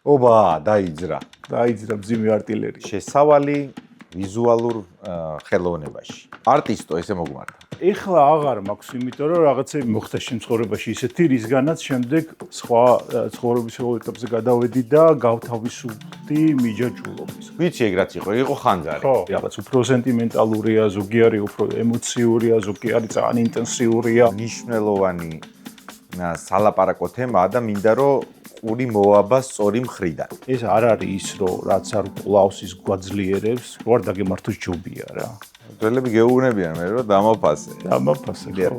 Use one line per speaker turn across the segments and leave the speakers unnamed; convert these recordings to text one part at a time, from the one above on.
ობა, დაიძრა
მძიმე артиლერია.
შესავალი ვიზუალურ ხელოვნებაში. არტისტო ესე მოგმართა.
ეხლა აღარ მაქვს, იმიტომ რომ რაღაცები მოხდა შემცხოვრებაში ისეთი, რისგანაც შემდეგ სხვა ცხოვრების ეტაპზე გადავედი და გავთავისუფლდი მიჯაჭვულობის.
ვიცი ეგრაც იყო ხანძარი.
ხო, რაღაც უფრო სენტიმენტალურია, ზოგი არის უფრო ემოციურია, ზოგი არის ძალიან ინტენსიურია.
მნიშვნელოვანი სალაპარაკო თემაა და მინდა რომ ყური მოაბა სწორი მხრიდან.
ეს არ არის ის, რომ რაც არ ყლავს ის გვაძლიერებს, ვარ დაგემართოს ჯობია რა.
ძველები გეუბნებიან მე რომ დამაფასე.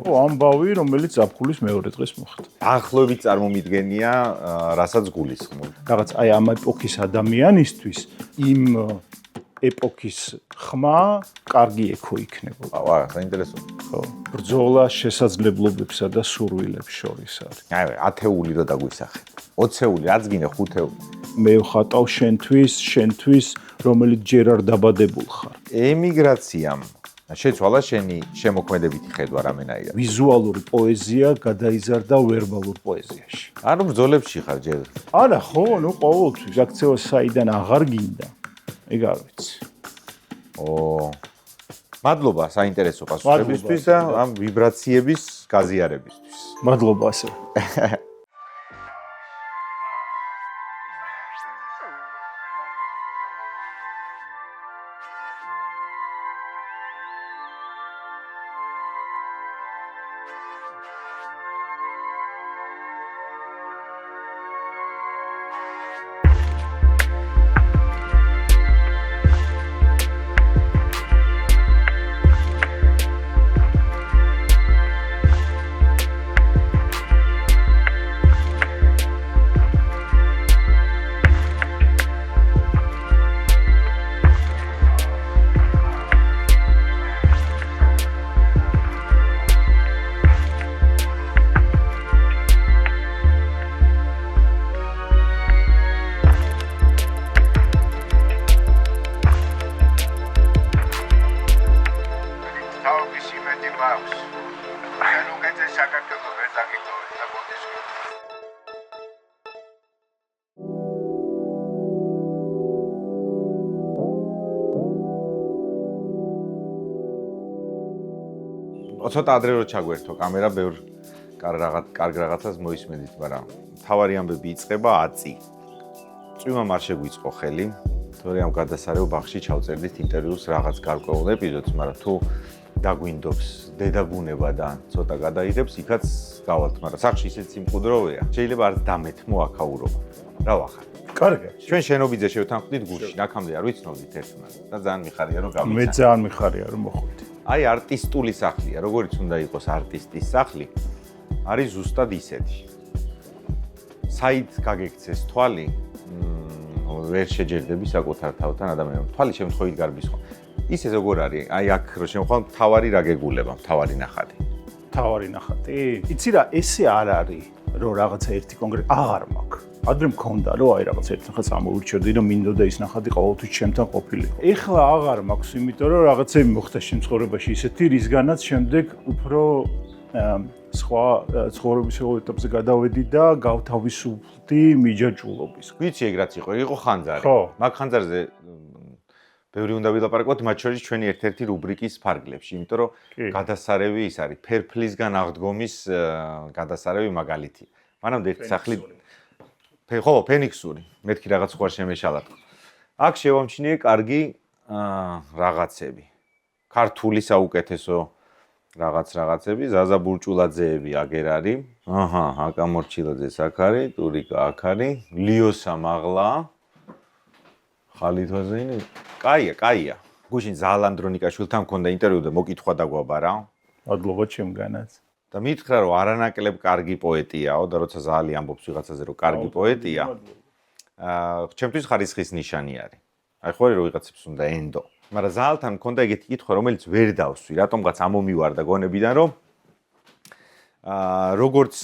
ხო, ამბავი, რომელიც აფხულის მეორე დღეს მოხდა.
ახლობით წარმომიდგენია, რასაც გულისხმობ.
რაღაც აი ამ ეპოქის ადამიანისთვის იმ ეპოქის ხმა კარგი ექო იქნებოდა.
ვა, საინტერესოა.
ხო, ბრძოლა შესაძლებლობებსა და სურვილებს შორის არის.
აი, 10-ული რო დაგვისახე. 20-ული, რაც გინდა 5-ული.
მე ვხატავ შენთვის, რომელიც ჯერ არ დაბადებულ ხარ.
ემიგრაციამ შეცვალა შენი შემოქმედებითი ხედვა რამენაირად.
ვიზუალური პოეზია გადაიზარდა ვერბალურ პოეზიაში.
ანუ ბრძოლებში ხარ ჯერ.
არა, ხო, ნუ ყოველთვის აქცევა საიდან აღარ გინდა. ეგ არ ვიცი.
მადლობა საინტერესო პასუხებისთვის და ამ ვიბრაციების გაზიარებისთვის.
მადლობა ასე.
ცოტა ადრე რო ჩაგვერთო კამერა, ბევრ კარგ რაღაცას მოისმენთ, მაგრამ თავარი ამბები იწყება აწი. წვიმამ არ შეგვიწყო ხელი, თორე ამ გადასარევ ბაღში ჩავწერდით ინტერვიუს რაღაც გარკვეულ ეპიზოდს, მაგრამ თუ დაგვინდობს დედაბუნება და ცოტა გადაიღებს, იქაც გავალთ, მაგრამ სახში ისეთ სიმყუდროვეა. შეიძლება არც დამეთმო აქაურობა. რა ვახარ?
კარგია.
ჩვენ შენობიძე შევთანხმდით გუშინ, აქამდე არ ვიცნობდით ერთმანეთს და ძალიან მიხარია რომ გამიცა.
მე ძალიან მიხარია რომ მოხვდი.
აი არტისტული სახლია, როგორც უნდა იყოს არტისტის სახლი, არის ზუსტად ისეთი. საით გაგექცეს თვალი, ვერ შეჯერდები საკუთარ თავთან ადამიანს. თვალი შემთხვევით გარბის ხო. ისე როგორ არის? აი აქ რო შემოხვალ მთავარი რა გეგულება, მთავარი ნახატი.
მთავარი ნახატი? იცი რა, ესე არ არის, რომ რაღაცა ერთი კონკრეტი აღარ მაქვს. ადრე მქონდა რომ აი რაღაც ერთ ნახატს ამოვირჩევდი რომ მინდოდა ის ნახატი ყოველთვის ჩემთან ყოფილიყო. ეხლა აღარ მაქვს, იმიტომ რომ რაღაცები მოხდა შემცხოვრებაში ისეთი, რისგანაც შემდეგ უფრო სხვა ცხოვრების ეტაპზე გადავედი და გავთავისუფლდი მიჯაჭვულობის.
ვიცი ეგრაც იყო ხანძარი.
ხო.
მაგ ხანძარზე ბევრი უნდა ვილაპარაკოთ, მათ შორის ჩვენი ერთ-ერთი რუბრიკის ფარგლებში, იმიტომ რომ გადასარევი ის არის, ფერფლისგან აღდგომის გადასარევი მაგალითი. მანამდე ერთი სახლი ხო, ფენიქსური. მეთქი რაღაც ხوار შემეშალათ. აქ შევამჩნიე კარგი რაღაცები. ქართული საუკეთესო რაღაცები, ზაზა ბურჭულაძეები აგერ არის. აჰა, აკა მორჩილაძეს აქ არის, ტურიკა აქ არის, ლიოსა მაღლა. ხალითვაზეინი. კაია. გუშინ ზალანდრონიკაშვილთან მქონდა ინტერვიუ და მოკითხვა დაგვაბა რა.
მადლობა ჩემგანაც.
და მითხრა რომ არანაკლებ კარგი პოეტიაო და როცა ზალი ამბობს ვიღაცაზე რომ კარგი პოეტია, ჩემთვის ხარისხის ნიშანი არის. აი ხო რომ ვიღაცებს უნდა ენდო. მაგრამ ზალთან მქონდა ეგეთი კითხვა, რომელიც ვერ დავსვი, რატომღაც ამომივარდა გონებიდან რომ როგორც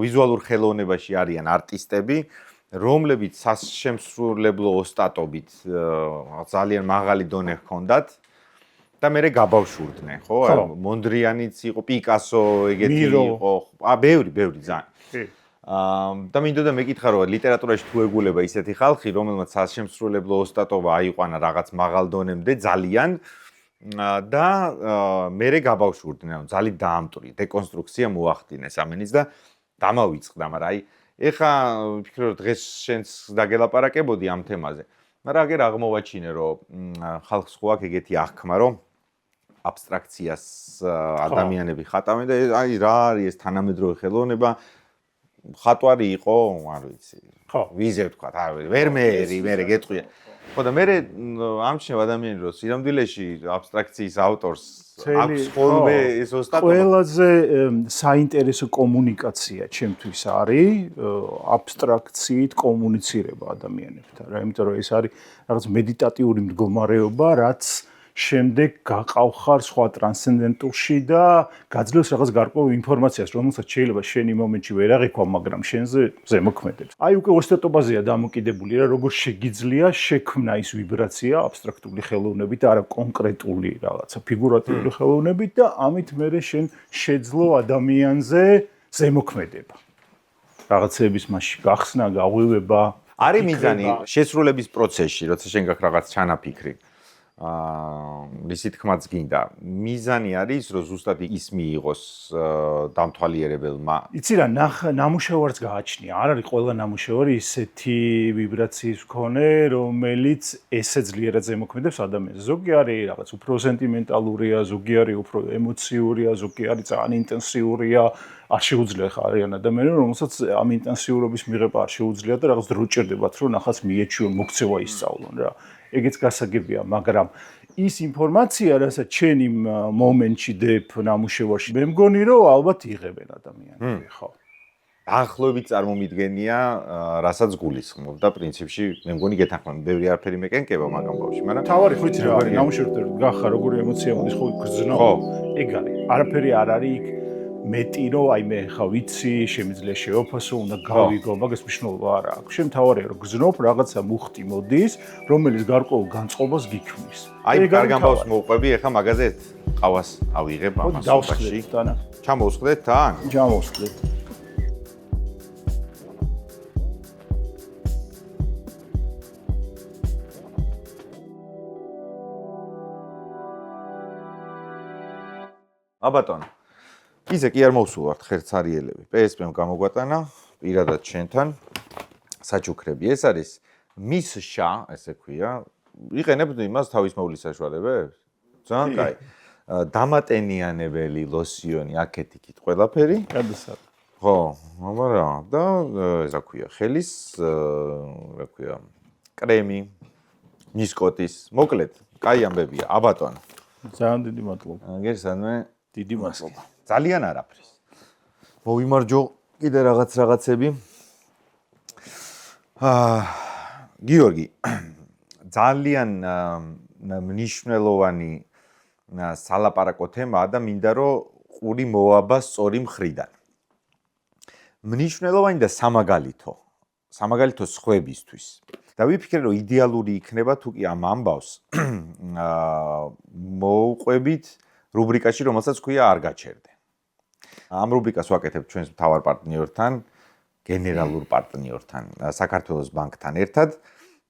ვიზუალურ ხელოვნებაში არიან არტისტები, რომლებიც სასშემსრულებლო ოსტატობით ძალიან მაღალი დონე ჰქონდათ და მე გაბავშვურდნენ, ხო? მონდრიანიც იყო, პიკასო ეგეთი იყო. ბევრი ძალიან. და მინდოდა მეკითხა რომ ლიტერატურაში თუ ეგულება ისეთი ხალხი, რომელმაც სასშემსრულებლო ოსტატობა აიყვანა რაღაც მაღალ დონემდე ძალიან და მერე გაბავშვურდნენ, ძალიან დაამტვრია, დეკონსტრუქცია მოახდინეს ამენის და დამავიწყდა, მაგრამ აი ეხა ვფიქრე რომ დღეს შენს დაგელაპარაკებოდი ამ თემაზე. მაგრამ აგერ აღმოვაჩინე რომ ხალხს ხო აქვს ეგეთი აღქმა რომ აბსტრაქციას ადამიანები ხატავენ და აი რა არის ეს თანამედროვე ხელოვნება ხატვარი იყო, არ ვიცი.
ხო,
ვიზე ვთქვა, ვერ მე გეტყვია. ხო და მე ამჩნევ ადამიანი რომ სინამდვილეში აბსტრაქციის ავტორს აქვს ხოლმე ეს ოსტატობა.
ყველაზე საინტერესო კომუნიკაცია ჩემთვის არის აბსტრაქციით კომუნიცირება ადამიანებთან, რა, იმიტომ რომ ეს არის რაღაც მედიტატიური მდგომარეობა, რაც შემდეგ გაყავხარ სხვა ტრანსცენდენტულში და გაძლევს რაღაც გარკვეულ ინფორმაციას, რომელსაც შეიძლება შენი მომენტში ვერ აღიქვა, მაგრამ შენზე ზემოქმედებს. აი უკვე ოსტატობაზეა დამოკიდებული რა, როგორ შეგიძლია შექმნა ის ვიბრაცია აბსტრაქტული ხელოვნებით და არა კონკრეტული რაღაცა ფიგურატიული ხელოვნებით და ამით მერე შენ შეძლო ადამიანზე ზემოქმედება. რაღაცების მასში გახსნა, გაღვივება.
არის მიზანი შესრულების პროცესში, როცა შენ გაქვს რაღაც ჩანაფიქრი. რისი თქმაც გინდა. მიზანი არის რომ ზუსტად ის მიიღოს დამთვალიერებელმა.
იცი რა, ნამუშევარს გააჩნია. არ არის ყველა ნამუშევარი ისეთი ვიბრაციის მქონე, რომელიც ესე ძლიერად ზემოქმედებს ადამიანს. ზოგი არის რაღაც უფრო სენტიმენტალურია, ზოგი არის უფრო ემოციურია, ზოგი არის ძალიან ინტენსიურია. არ შეუძლია ხა არიან ადამიანები, რომელსაც ამ ინტენსიურობის მიღება არ შეუძლია და რაღაც დრო ჭირდებათ, რომ ნახაც მიეჩვიონ, მოქცევა ისწავლონ რა. ეგეც გასაგებია, მაგრამ ის ინფორმაცია, რასაც შენ იმ მომენტში დებ ნამუშევარში, მე მგონი რომ ალბათ იღებენ ადამიანები, ხო.
დაახლოებით წარმომიდგენია, რასაც გულისხმობ და პრინციპში მე მგონი გეთანხმები, ბევრი არაფერი მეკენკება მაგამ ბავშვი, მაგრამ
თავარი ხვითი რა არის, ნამუშევართან გახარ როგორი ემოცია მოდის, ხო გრძნო. ეგ არის. არაფერი არ არის იქ მეტი რომ აი მე ხა ვიცი, შემიძლია შეოფასო, უნდა გავიგო, მაგას მნიშვნელობა არ აქვს. შენ თავარია რომ გრძნობ რაღაცა მუხტი მოდის, რომელიც გარკვეულ განწყობას გიქმნის.
აი გარგამბავს მოყვები, ეხა მაგაზე ყავას ავიღებ ამას.
დავსხდეთ თანა.
ჩამოვსხდეთ თან?
ჩამოვსხდეთ.
აბატონო ისე კი არ მოვსულვართ ხერცარიელები. PSP-მ გამოგვატანა პირადად შენთან საჩუქრები. ეს არის მისშა, ესე ქვია. იყენებთ იმას თავისმოვლის საშუალებებს? ძალიან კაი. დამატენიანებელი ლოსიონი აქეთ-იქით ყველაფერი.
გადასად.
ხო, მაგრამ და ესა ქვია, ხელის, რა ქვია, კრემი, ნისკოტის, მოკლედ, კაი ამბებია, აბატონო.
ძალიან დიდი მადლობა.
გესანმე,
დიდი მადლობა.
ძალიან არაფრის. მოვიმარჯო კიდე რაღაცები. გიორგი, ძალიან მნიშვნელოვანი სალაპარაკო თემაა და მინდა რომ ყური მოაბა სწორი მხრიდან. მნიშვნელოვანი და სამაგალითო სხვებისთვის. და ვიფიქრე რომ idеალური იქნება თუ კი ამ ამბავს მოუყვებით რუბრიკაში, რომელსაც ქვია არ გაჩერდე. ამ რუბრიკას ვაკეთებ ჩვენს მთავარ პარტნიორთან, გენერალურ პარტნიორთან, საქართველოს ბანკთან ერთად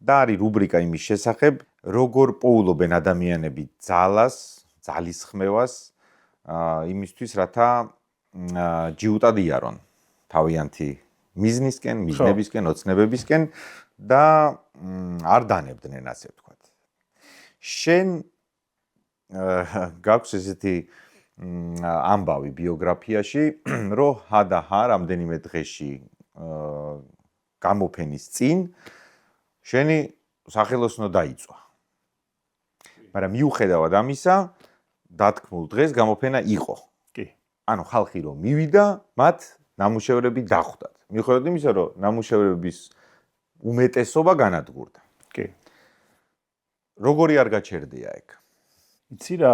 და არის რუბრიკა იმის შესახებ, როგორ პოულობენ ადამიანები ძალისხმევას იმისთვის, რათა ჯიუტად იარონ თავიანთი მიზნისკენ, მიზნებისკენ, ოცნებებისკენ და არ დანებდნენ, ასე ვთქვათ. შენ გაქვს ესეთი ამბავი ბიოგრაფიაში, რომ ჰა რამდენიმე დღეში გამოფენის წინ შენი სახელოსნო დაიწვა. მაგრამ მიუხედავად ამისა, დათქმულ დღეს გამოფენა იყო.
კი.
ანუ ხალხი რომ მივიდა, მათ ნამუშევრები დახვდათ. მიუხედავად იმისა, რომ ნამუშევრების უმეტესობა განადგურდა.
კი.
როგორი არ გაჩერდია ეგ?
იცი რა,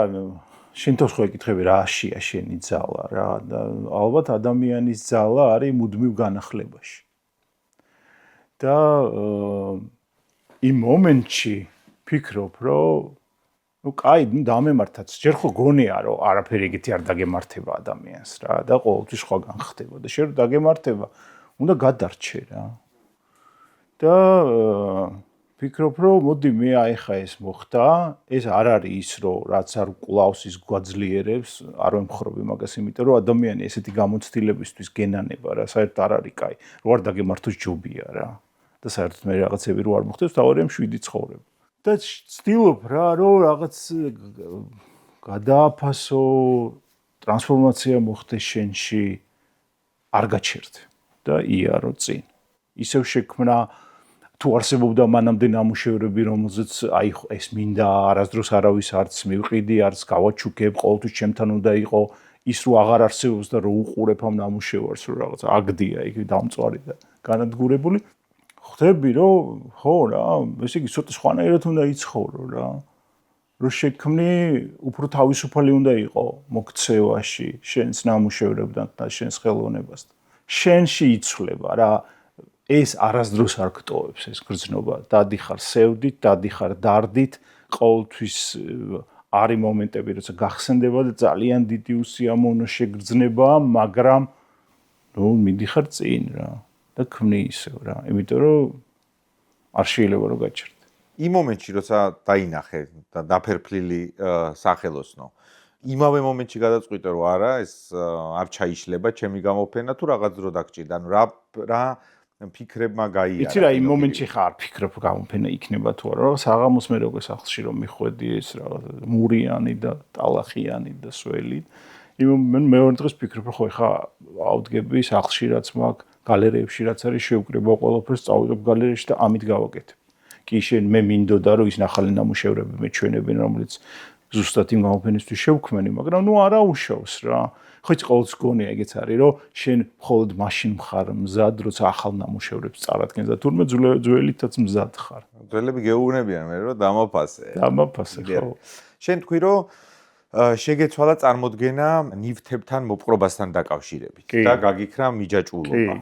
შენ თავს ხო ეკითხები რა აშია შენი ძალა რა და ალბათ ადამიანის ძალა არის მუდმივ განახლებაში. და იმ მომენტში ფიქრობ, რომ კაი, დამემართაც. ჯერ ხო გონია, რომ არაფერი ეგეთი არ დაგემართება ადამიანს რა და ყოველთვის სხვა განხდება და შენ რომ დაგემართება, უნდა გადარჩე რა. და ვფიქრობ, რომ მოდი მე აიხა ეს მოხდა, ეს არ არის ის, რომ რაც არ კლავს ის გვაძლიერებს, არ ვემხრობი მაგას, იმიტომ რომ ადამიანი ესეთი გამოცდილებისთვის გენანება რა, საერთოდ არ არის კაი. რო არ დაგემართოს ჯობია რა. და საერთოდ მე რაღაცები რო არ მოხდეს, თავარია მშვიდი ცხოვრება. და ვცდილობ რა, რომ რაღაც გადააფასო, ტრანსფორმაცია მოხდეს შენში, არ გაჩერდე და იარო წინ. ისევ შექმნა თუ არსებობდა მანამდე ნამუშევრები, რომელზეც აი ეს მინდა არასდროს არავის არც მივყიდი, არც გავაჩუქებ, ყოველთვის ჩემთან უნდა იყო ის რო აღარ არსებობს და რო უყურებ ამ ნამუშევარს, რო რაღაც აგდია იქ დამწვარი და განადგურებული. ხვდები რომ ხო რა, ესე იგი ცოტა სხვანაირად უნდა იცხოვრო რა. რო შექმნი უფრო თავისუფალი უნდა იყო მოქცევაში, შენს ნამუშევრებთან და შენს ხელოვნებასთან. შენში იცვლება რა. ეს არასდროს არ გტოვებს ეს გრძნობა. დადიხარ სევდით, დადიხარ დარდით, ყოველთვის არის მომენტები, როცა გახსენდება და ძალიან დიდი უსიამოვნო შეგრძნება, მაგრამ ნუ მიდიხარ წინ რა და ქმნი ისევ რა. იმიტომ რომ არ შეიძლება რომ გაჩერდე.
იმ მომენტში, როცა დაინახე და დაფერფლილი სახელოსნო, იმავე მომენტში გადაწყვიტე რომ არა, ეს არ ჩაიშლება ჩემი გამოფენა თუ რაღაც დრო დაგჭირდა. ანუ რა ფიქრებმა გაიარა.
იცი რა, იმ მომენტში ხარ ფიქრობ გამოფენა იქნება თუ არა, რომ საღამოს მე როგორ სახლში რომ მიხვედი ეს რაღაც მურიანი და ტალახიანი და სველი. იმ მეორე დღეს ფიქრობ, რომ ხო ეხა ავდგები სახლში რაც მაქვს, გალერეებში რაც არის შევკრება ყველაფერს, წავიდებ გალერეში და ამით გავაკეთებ. კი შენ მე მინდოდა რომ ის ნახალი ნამუშევრები მეჩვენებენ, რომელიც ზუსტად იმ გამოფენისთვის შევქმენი, მაგრამ ნუ არა უშავს რა. ხო იცი ყოველთვის გონია ეგეც არის, რომ შენ მხოლოდ მაშინ მხარ მზად, როცა ახალ ნამუშევრებს წარადგენს და თურმე ძველითაც მზად ხარ.
ძველები გეუბნებიან მე რომ დამაფასე.
დამაფასე ხო.
შენ თქვი რომ შეგეცვალა წარმოდგენა ნივთებთან მოპყრობასთან დაკავშირებით და გაგიქრა მიჯაჭვულობა.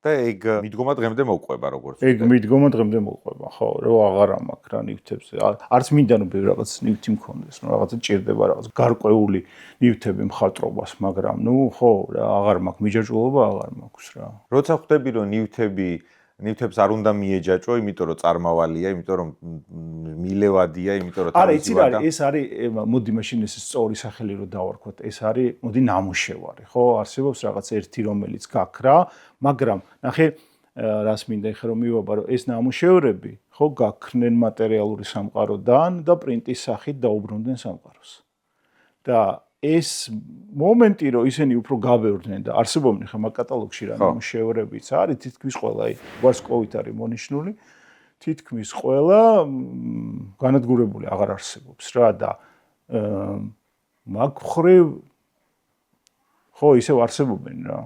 და ეგ მიდგომა დღემდე მოყვება როგორც
ეგ მიდგომა დღემდე მოყვება ხო რომ აღარ ამაქვს რა ნივთებზე არც მინდა რომ ბევრი რაღაც ნივთი მქონდეს რომ რაღაცა ჭირდება რაღაც გარკვეული ნივთები მხატვრობას მაგრამ ნუ ხო რა აღარ მაქვს მიჯაჭვულობა აღარ მაქვს რა
როცა ხვდები რომ ნივთებს არ უნდა მიეჯაჭო იმიტომ რომ წარმავალია იმიტომ რომ მილევადია იმიტომ რომ
არა იცი რა ეს არის მოდი მაშინ ეს სწორი სახელი რომ დავარქვათ ეს არის მოდი ნამუშევარი ხო არსებობს რაღაც ერთი რომელიც გაქრა მაგრამ ნახე რას მინდა ეხლა რომ მივაბარო ეს ნამუშევრები ხო გაქრნენ მატერიალური სამყაროდან და პრინტის სახით დაუბრუნდნენ სამყაროს და ეს მომენტი რომ ისინი უფრო გაბევრდნენ და არსებობდნენ ხა მაგ კატალოგში რა ნამუშევრებიც არის თითქმის ყველა ვარსკვლავით არის მონიშნული თითქმის ყველა განადგურებული აღარ არსებობს რა და მაგ ხრივ ხო ისევ არსებობენ რა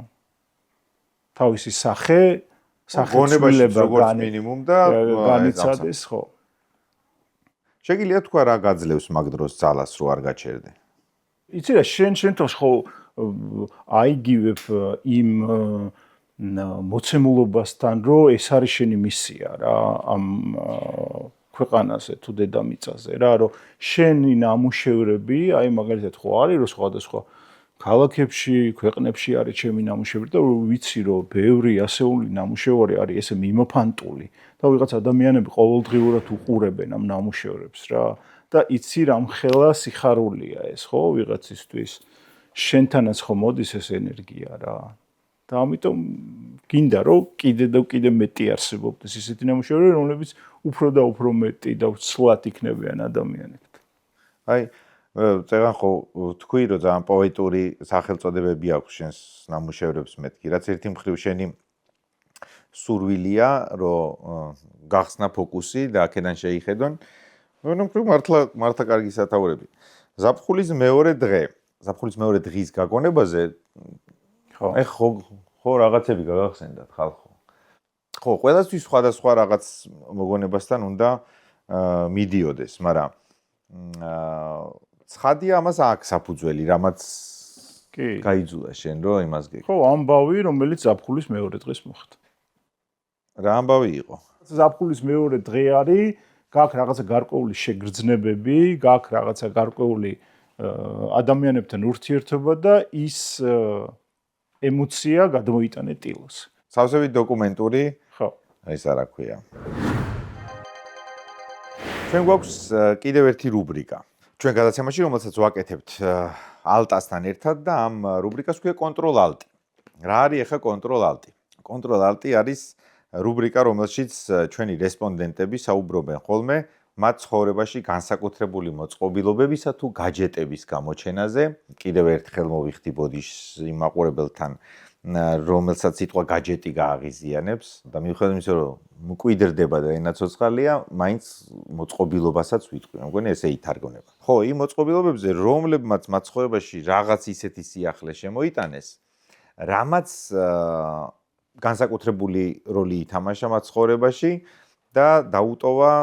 თავისი სახელმწიფოება
როგორც მინიმუმ და
განიცადეს ხო
შეგიძლია თქვა რა გაძლევს მაგ დროს ძალას რო არ გაჩერდე
იცი რა შენ თავს ხო აიგივებ იმ მოცემულობასთან რომ ეს არის შენი მისია რა ამ ქვეყანაზე თუ დედამიწაზე რა რომ შენი ნამუშევრები აი მაგალითად ხო არის რომ სხვადასხვა ქალაქებში ქვეყნებში არის ჩემი ნამუშევრები და ვიცი რომ ბევრი ასეული ნამუშევარი არის ესე მიმოფანტული და ვიღაც ადამიანები ყოველდღიურად უყურებენ ამ ნამუშევრებს რა და იცი რამხელა სიხარულია ეს ხო ვიღაცისთვის შენთანაც ხო მოდის ეს ენერგია რა და ამიტომ გინდა რომ კიდე და კიდე მეტი არსებობდეს ისეთი ნამუშევრები რომლებიც უფრო და უფრო მეტი და ცვლად იქნებიან ადამიანებთ
აი წეგან ხო თქვი რომ ძალიან პოეტური სახელწოდებები აქვს შენს ნამუშევრებს მეთქი რაც ერთი მხრივ შენი სურვილია რომ გახსნა ფოკუსი და აქედან შეიხედონ ნუ მართლა კარგი სათაურები. ზაფხულის მეორე დღის გაგონებაზე ხო. აი ხო რაღაცები გაგახსენდათ ხალხო. ხო, ყველასთვის სხვადასხვა რაღაც მოგონებასთან უნდა მიდიოდეს, მაგრამ ცხადია ამას აქვს საფუძველი, რამაც კი გაიძულა შენ რომ იმას გეკ.
ხო, ამბავი, რომელიც ზაფხულის მეორე დღეს მოხდა.
რა ამბავი იყო?
ზაფხულის მეორე დღე არის გაქვს რაღაცა გარკვეული შეგრძნებები, გაქვს რაღაცა გარკვეული ადამიანებთან ურთიერთობა და ის ემოცია გადმოიტანე ტილოს.
სავსებით დოკუმენტური,
ხო.
ეს რა ქვია. ჩვენ გვაქვს კიდევ ერთი რუბრიკა. ჩვენ გადაცემაში, რომელსაც ვაკეთებთ ალტასთან ერთად და ამ რუბრიკას ქვია კონტროლ-ალტი. რა არის ახლა კონტროლ-ალტი? კონტროლ-ალტი არის რუბრიკა, რომელშიც ჩვენი რესპონდენტები საუბრობენ ხოლმე მათ ცხოვრებაში განსაკუთრებული მოწყობილობებისა თუ გაჯეტების გამოჩენაზე. კიდევ ერთხელ მოვიხდი ბოდიშს იმ მაყურებელთან, რომელსაც სიტყვა გაჯეტი გააღიზიანებს და მიუხედავად იმისა, რომ მკვიდრდება და ენა ცოცხალია, მაინც მოწყობილობასაც ვიტყვი. მგონი ესე ითარგმნება. ხო, იმ მოწყობილობებზე, რომლებმაც მათ ცხოვრებაში რაღაც ისეთი სიახლე შემოიტანეს, რამაც განსაკუთრებული როლი ითამაშა მათ ცხოვრებაში და დაუტოვა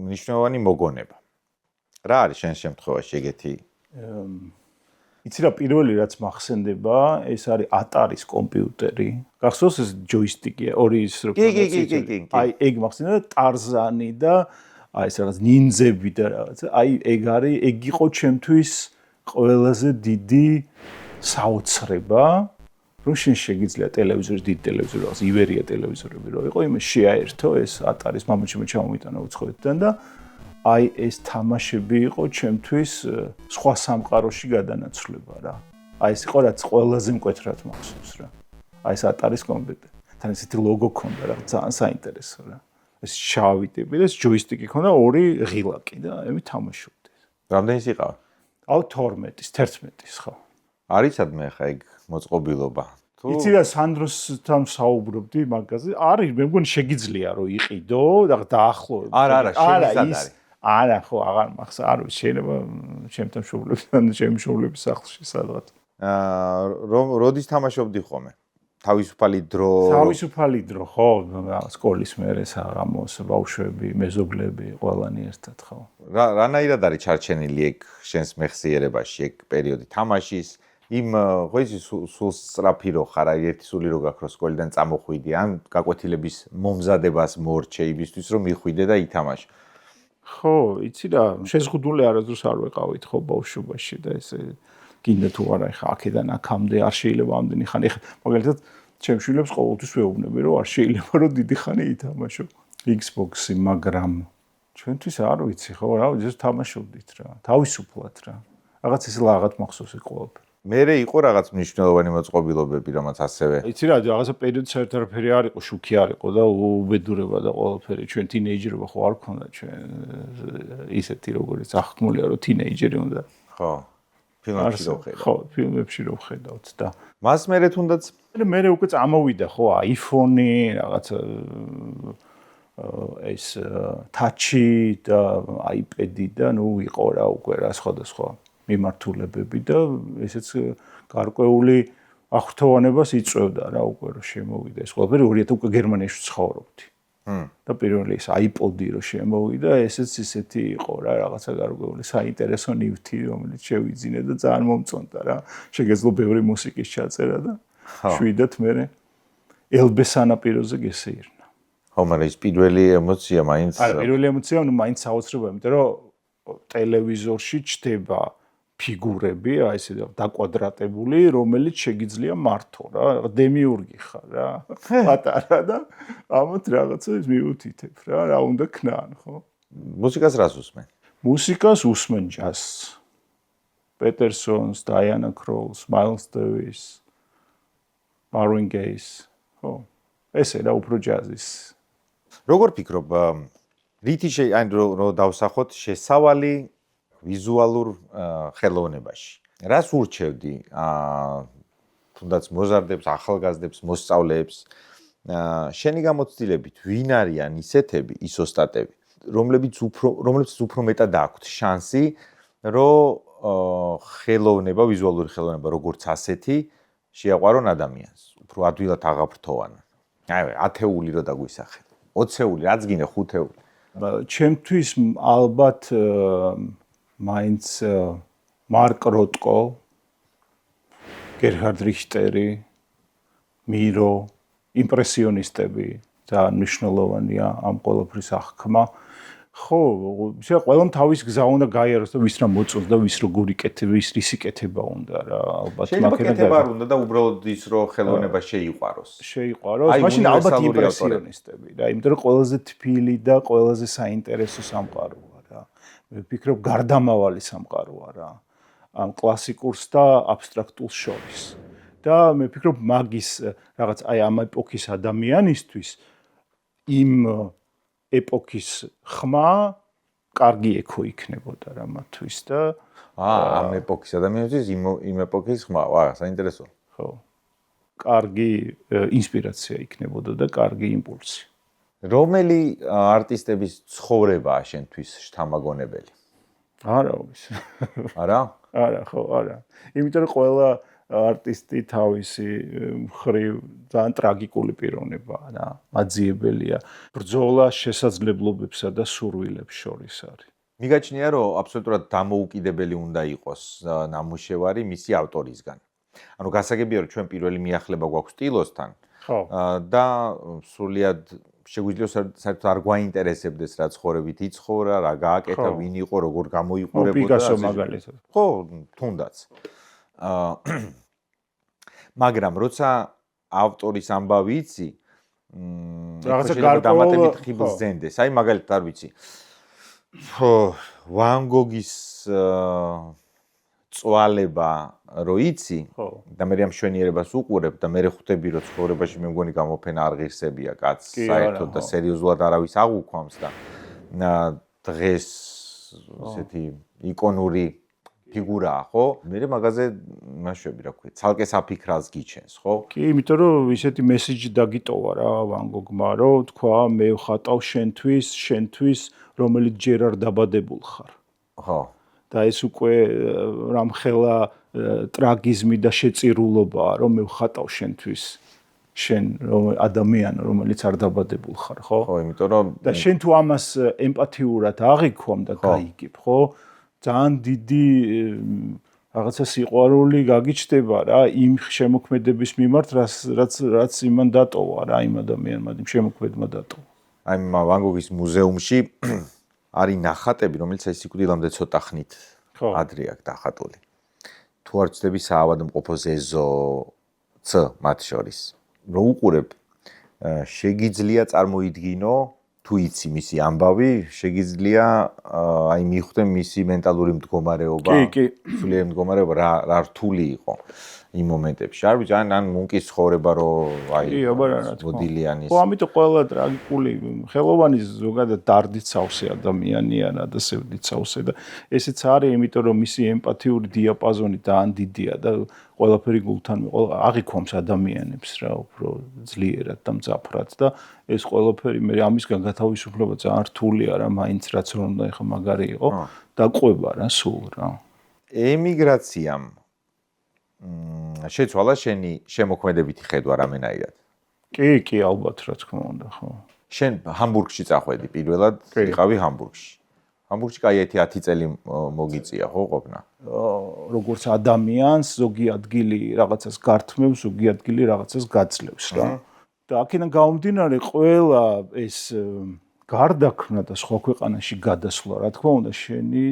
მნიშვნელოვანი მოგონება. რა არის შენ შემთხვევაში ეგეთი?
იცი რა პირველი რაც მახსენდება, ეს არის ატარის კომპიუტერი. გახსოვს ეს ჯოისტიკია, ორი ის რო
კი.
აი ეგ მახსენდება ტარზანი და აი ეს რაღაც ნინძები და რაღაცა. აი ეგ არის, ეგ იყო ჩემთვის ყველაზე დიდი საოცრება, რომ შენ შეგიძლია ტელევიზორის დიდი ტელევიზორი, რაღაც ივერია ტელევიზორები რო იყო, იმას შეაერთო ეს ატარის მამაჩემ ჩამოვიტანა უცხოეთიდან და აი ეს თამაშები იყო ჩემთვის სხვა სამყაროში გადანაცვლება რა. აი ეს იყო რაც ყველაზე მკვეთრად მახსოვს რა. აი ეს ატარის კომპიუტერი. თან ესეთი ლოგო ქონდა რა, ძალიან საინტერესო რა. ეს შავი ტიპი და ეს ჯოისტიკი ქონდა ორი ღილაკი და ემი თამაშობდი.
რამდენის იყავ?
აუ 12-ის, 11-ის ხო.
არის სადმე ხა ეგ მოწყობილობა?
იცი რა სანდროსთან საუბრობდი მაგაზე? არის, მე მგონი შეგიძლია რომ იყიდო და დაახლოებით.
არა, შენ ის არის.
არა, ხო, აღარ მახსოვს, არ ვიცი, შეიძლება ჩემთან მშობლებთან, ჩემი მშობლების სახლში სადღაც.
როდის თამაშობდი ხომე? თავისუფალი დრო.
თავისუფალი დრო, ხო, სკოლის მერე საღამოს, ბავშვები, მეზობლები, ყველანი ერთად, ხო.
რანაირად არის ჩარჩენილი ეგ შენს მეხსიერებაში, ეგ პერიოდი თამაშის? იმ ხო იცი სულ სწრაფი რო ხარ, აი ერთი სული რო გაქვს, რომ სკოლიდან წამოხვიდე, ან გაკვეთილების მომზადებას მორჩე იმისთვის, რომ მიხვიდე და ითამაშე.
ხო, იცი რა, შეზღუდული არასდროს არ ვეყავით ხო ბავშვობაში და ესე გინდა თუ არა ხა აქედან აქამდე არ შეიძლება ამდენი ხანი. ხა მაგალითად, ჩემ შვილებს ყოველთვის ვეუბნები, რომ არ შეიძლება რომ დიდი ხანი ითამაშო Xbox-ი, მაგრამ ჩვენთვის არ ვიცი ხო, რა, ეს თამაშობდით რა, თავისუფლად რა. რაღაც ის ლაღად მახსოვს ეს ყველაფერი.
მერე იყო რაღაც მნიშვნელოვანი მოწყობილობები, რომელიც ასევე.
იცი რა, რაღაცა პერიოდი საერთოდ არ იყო, შუქი არ იყო და უბედურება და ყველაფერი. ჩვენ თინეიჯერობა ხო არ ქონდა ჩვენ ისეთი როგორც აღქმულია, რომ თინეიჯერი უნდა.
ხო. ფილმებში რო ხედავ.
ხო, ფილმებში რო ხედავთ და
მას მერე თუნდაც
მერე უკვე წამოვიდა ხო, iPhone-ი, რაღაცა ეს touch-ი და iPad-ი და ნუ იყო რა უკვე რა სხვადასხვა მიმართულებები და ესეც გარკვეული აღრთოვანებას იწვევდა რა უკვე რომ შემოვიდა ეს ყველაფერი 2000 უკვე გერმანიაში ცხოვრობდი. და პირველი ეს iPod-ი რომ შემოვიდა, ესეც ისეთი იყო რა, რაღაცა გარკვეული საინტერესო ნივთი, რომელიც შევიძინე და ძალიან მომწონდა რა. შეგეძლო ბევრი მუსიკის ჩაწერა და შვიდათ მე ელბე სანაპიროზე გესეირნა.
ხო, მაგრამ ის პირველი ემოცია მაინც
არა, პირველი ემოცია ნუ მაინც საოცრებაა, იმიტომ რომ ტელევიზორში ჩდება ფიგურები, აი ესე დაკვადრატებული, რომელიც შეგიძლია მართო რა, დემიურგი ხარ რა, პატარა და ამათ რაღაცა მიუთითებ რა, რა უნდა ქნან, ხო?
მუსიკას რას უსმენ?
მუსიკას უსმენ ჯაზს. პეტერსონს, დაიანა კროულს, მაილს დევის, მარვინ გეის, ხო? ესე რა უფრო ჯაზის.
როგორ ფიქრობ, რითი ან რო დავსახოთ შესავალი ვიზუალურ ხელოვნებაში. რას ურჩევდი? თუნდაც მოზარდებს, ახალგაზრდებს, მოსწავლეებს, შენი გამოცდილებით ვინ არიან ისეთები, ის ოსტატები, რომლებიც უფრო მეტად აქვთ შანსი, რომ ხელოვნება, ვიზუალური ხელოვნება როგორც ასეთი შეაყვარონ ადამიანს, უფრო ადვილად აღაფრთოვან. აი, 10-ული რო დაგვისახეთ, 20-ული, რაც გინდა 5-ული.
ჩემთვის ალბათ მაინც მარკ როტკო, გერჰარდ რიხტერი, მირო, იმპრესიონისტები ძალიან მნიშვნელოვანია ამ ყველაფრის აღქმა. ხო, ისე ყველამ თავის გზა უნდა გაიაროს და ვის რა მოწონს და ვის როგორი კეთება, ვის რის კეთება უნდა რა, ალბათ
შეიძლება კეთება არ უნდა და უბრალოდ ის რო ხელოვნება შეიყვაროს.
შეიყვაროს, მაშინ ალბათ იმპრესიონისტები რა, იმიტომ რომ ყველაზე თბილი და ყველაზე საინტერესო სამყაროა რა. მე ვფიქრობ გარდამავალი სამყაროა რა. ამ კლასიკურს და აბსტრაქტულს შორის. და მე ვფიქრობ მაგის რაღაც აი ამ ეპოქის ადამიანისთვის იმ ეპოქის ხმა კარგი ექო იქნებოდა რა მათთვის და
ამ ეპოქის ადამიანისთვის იმ ეპოქის ხმა, ვა, საინტერესო.
ხო. კარგი ინსპირაცია იქნებოდა და კარგი იმპულსი.
რომელი არტისტების ცხოვრებაა შენთვის შთამაგონებელი?
არა ვის.
არა?
არა, ხო, არა. იმიტომ რომ ყველა არტისტი თავისი მხრივ ძალიან ტრაგიკული პიროვნებაა რა, მაძიებელია. ბრძოლა შესაძლებლობებსა და სურვილებს შორის არის.
მიგაჩნია, რომ აბსოლუტურად დამოუკიდებელი უნდა იყოს ნამუშევარი მისი ავტორისგან. ანუ გასაგებია, რომ ჩვენ პირველი მიახლება გვაქვს სტილოსთან.
ხო.
და სრულიად შეგვიძლია საერთოდ არ გვაინტერესებდეს რა ცხოვრებით იცხოვრა, რა გააკეთა, ვინ იყო, როგორ გამოიყურებოდა.
პიკასო მაგალითად.
ხო, თუნდაც. მაგრამ როცა ავტორის ამბავი იცი,
რაღაცა
დამატებით ხიბლს ზენდეს. აი მაგალითად არ ვიცი. ვან გოგის წვალება რო იცი და მე ამ შვენიერებას უყურებ და მე ხვდები რომ ცხოვრებაში მე მგონი გამოფენა არ ღირსებია კაცს საერთოდ და სერიოზულად არავის აღუქვამს და დღეს ესეთი იკონური ფიგურაა, ხო? მე მაგაზე მაშვები რა ქვია, ცალკე საფიქრას გიჩენს, ხო?
კი, იმიტომ რომ ისეთი მესიჯი დაგიტოვა რა ვან გოგმა, რომ თქვა მე ვხატავ შენთვის, რომელიც ჯერ არ დაბადებულ ხარ.
ხო.
და ეს უკვე რამხელა ტრაგიზმი და შეწირულობაა, რომ მე ვხატავ შენთვის. შენ ადამიან რომელიც არ დაბადებულ ხარ, ხო?
ხო, იმიტომ რომ
და შენ თუ ამას ემპათიურად აღიქვამ და გაიგებ, ხო? ძალიან დიდი რაღაცა სიყვარული გაგიჩნდება რა იმ შემოქმედების მიმართ, რაც იმან დატოვა რა იმ ადამიანმა, იმ შემოქმედმა დატოვა.
აი ვან გოგის მუზეუმში არის ნახატები, რომელიც აი სიკვდილამდე ცოტა ხნით ადრე აქვს დახატული. თუ არ ვცდები საავადმყოფო ზეზო C მათ შორის. რო უყურებ, შეგიძლია წარმოიდგინო თუ იცი მისი ამბავი, შეგიძლია აი მიხვდე მისი მენტალური მდგომარეობა.
კი.
სულიერი მდგომარეობა რა რთული იყო იმ მომენტებში. არ ვიცი, ან მუნკის ცხოვრება რო აი მოდილიანის.
ხო, ამიტომ ყველა ტრაგიკული ხელოვანი ზოგადად დარდით სავსე ადამიანია რა და სევდით სავსე და ესეც არის, იმიტომ რომ მისი ემპათიური დიაპაზონი ძალიან დიდია და ყველაფერი გულთან აღიქვამს ადამიანებს რა უფრო ძლიერად და მძაფრად და ეს ყველაფერი მე ამისგან გათავისუფლება ძალიან რთულია რა მაინც რაც რომ უნდა ეხა მაგარი იყო დაყვება რა სულ რა
ემიგრაციამ შეცვალა შენი შემოქმედებითი ხედვა რამენაირად
კი ალბათ რა თქმა უნდა ხო
შენ ჰამბურგში წახვედი პირველად იყავი ჰამბურგში ჰამბურგში კაი 10 წელი მოგიწია ხო ყოფნა
როგორც ადამიანს ზოგი ადგილი რაღაცას გართმევს ზოგი ადგილი რაღაცას გაძლევს რა და აქედან გამომდინარე ყველა ეს გარდაქმნა და სხვა ქვეყანაში გადასვლა რა თქმა უნდა შენი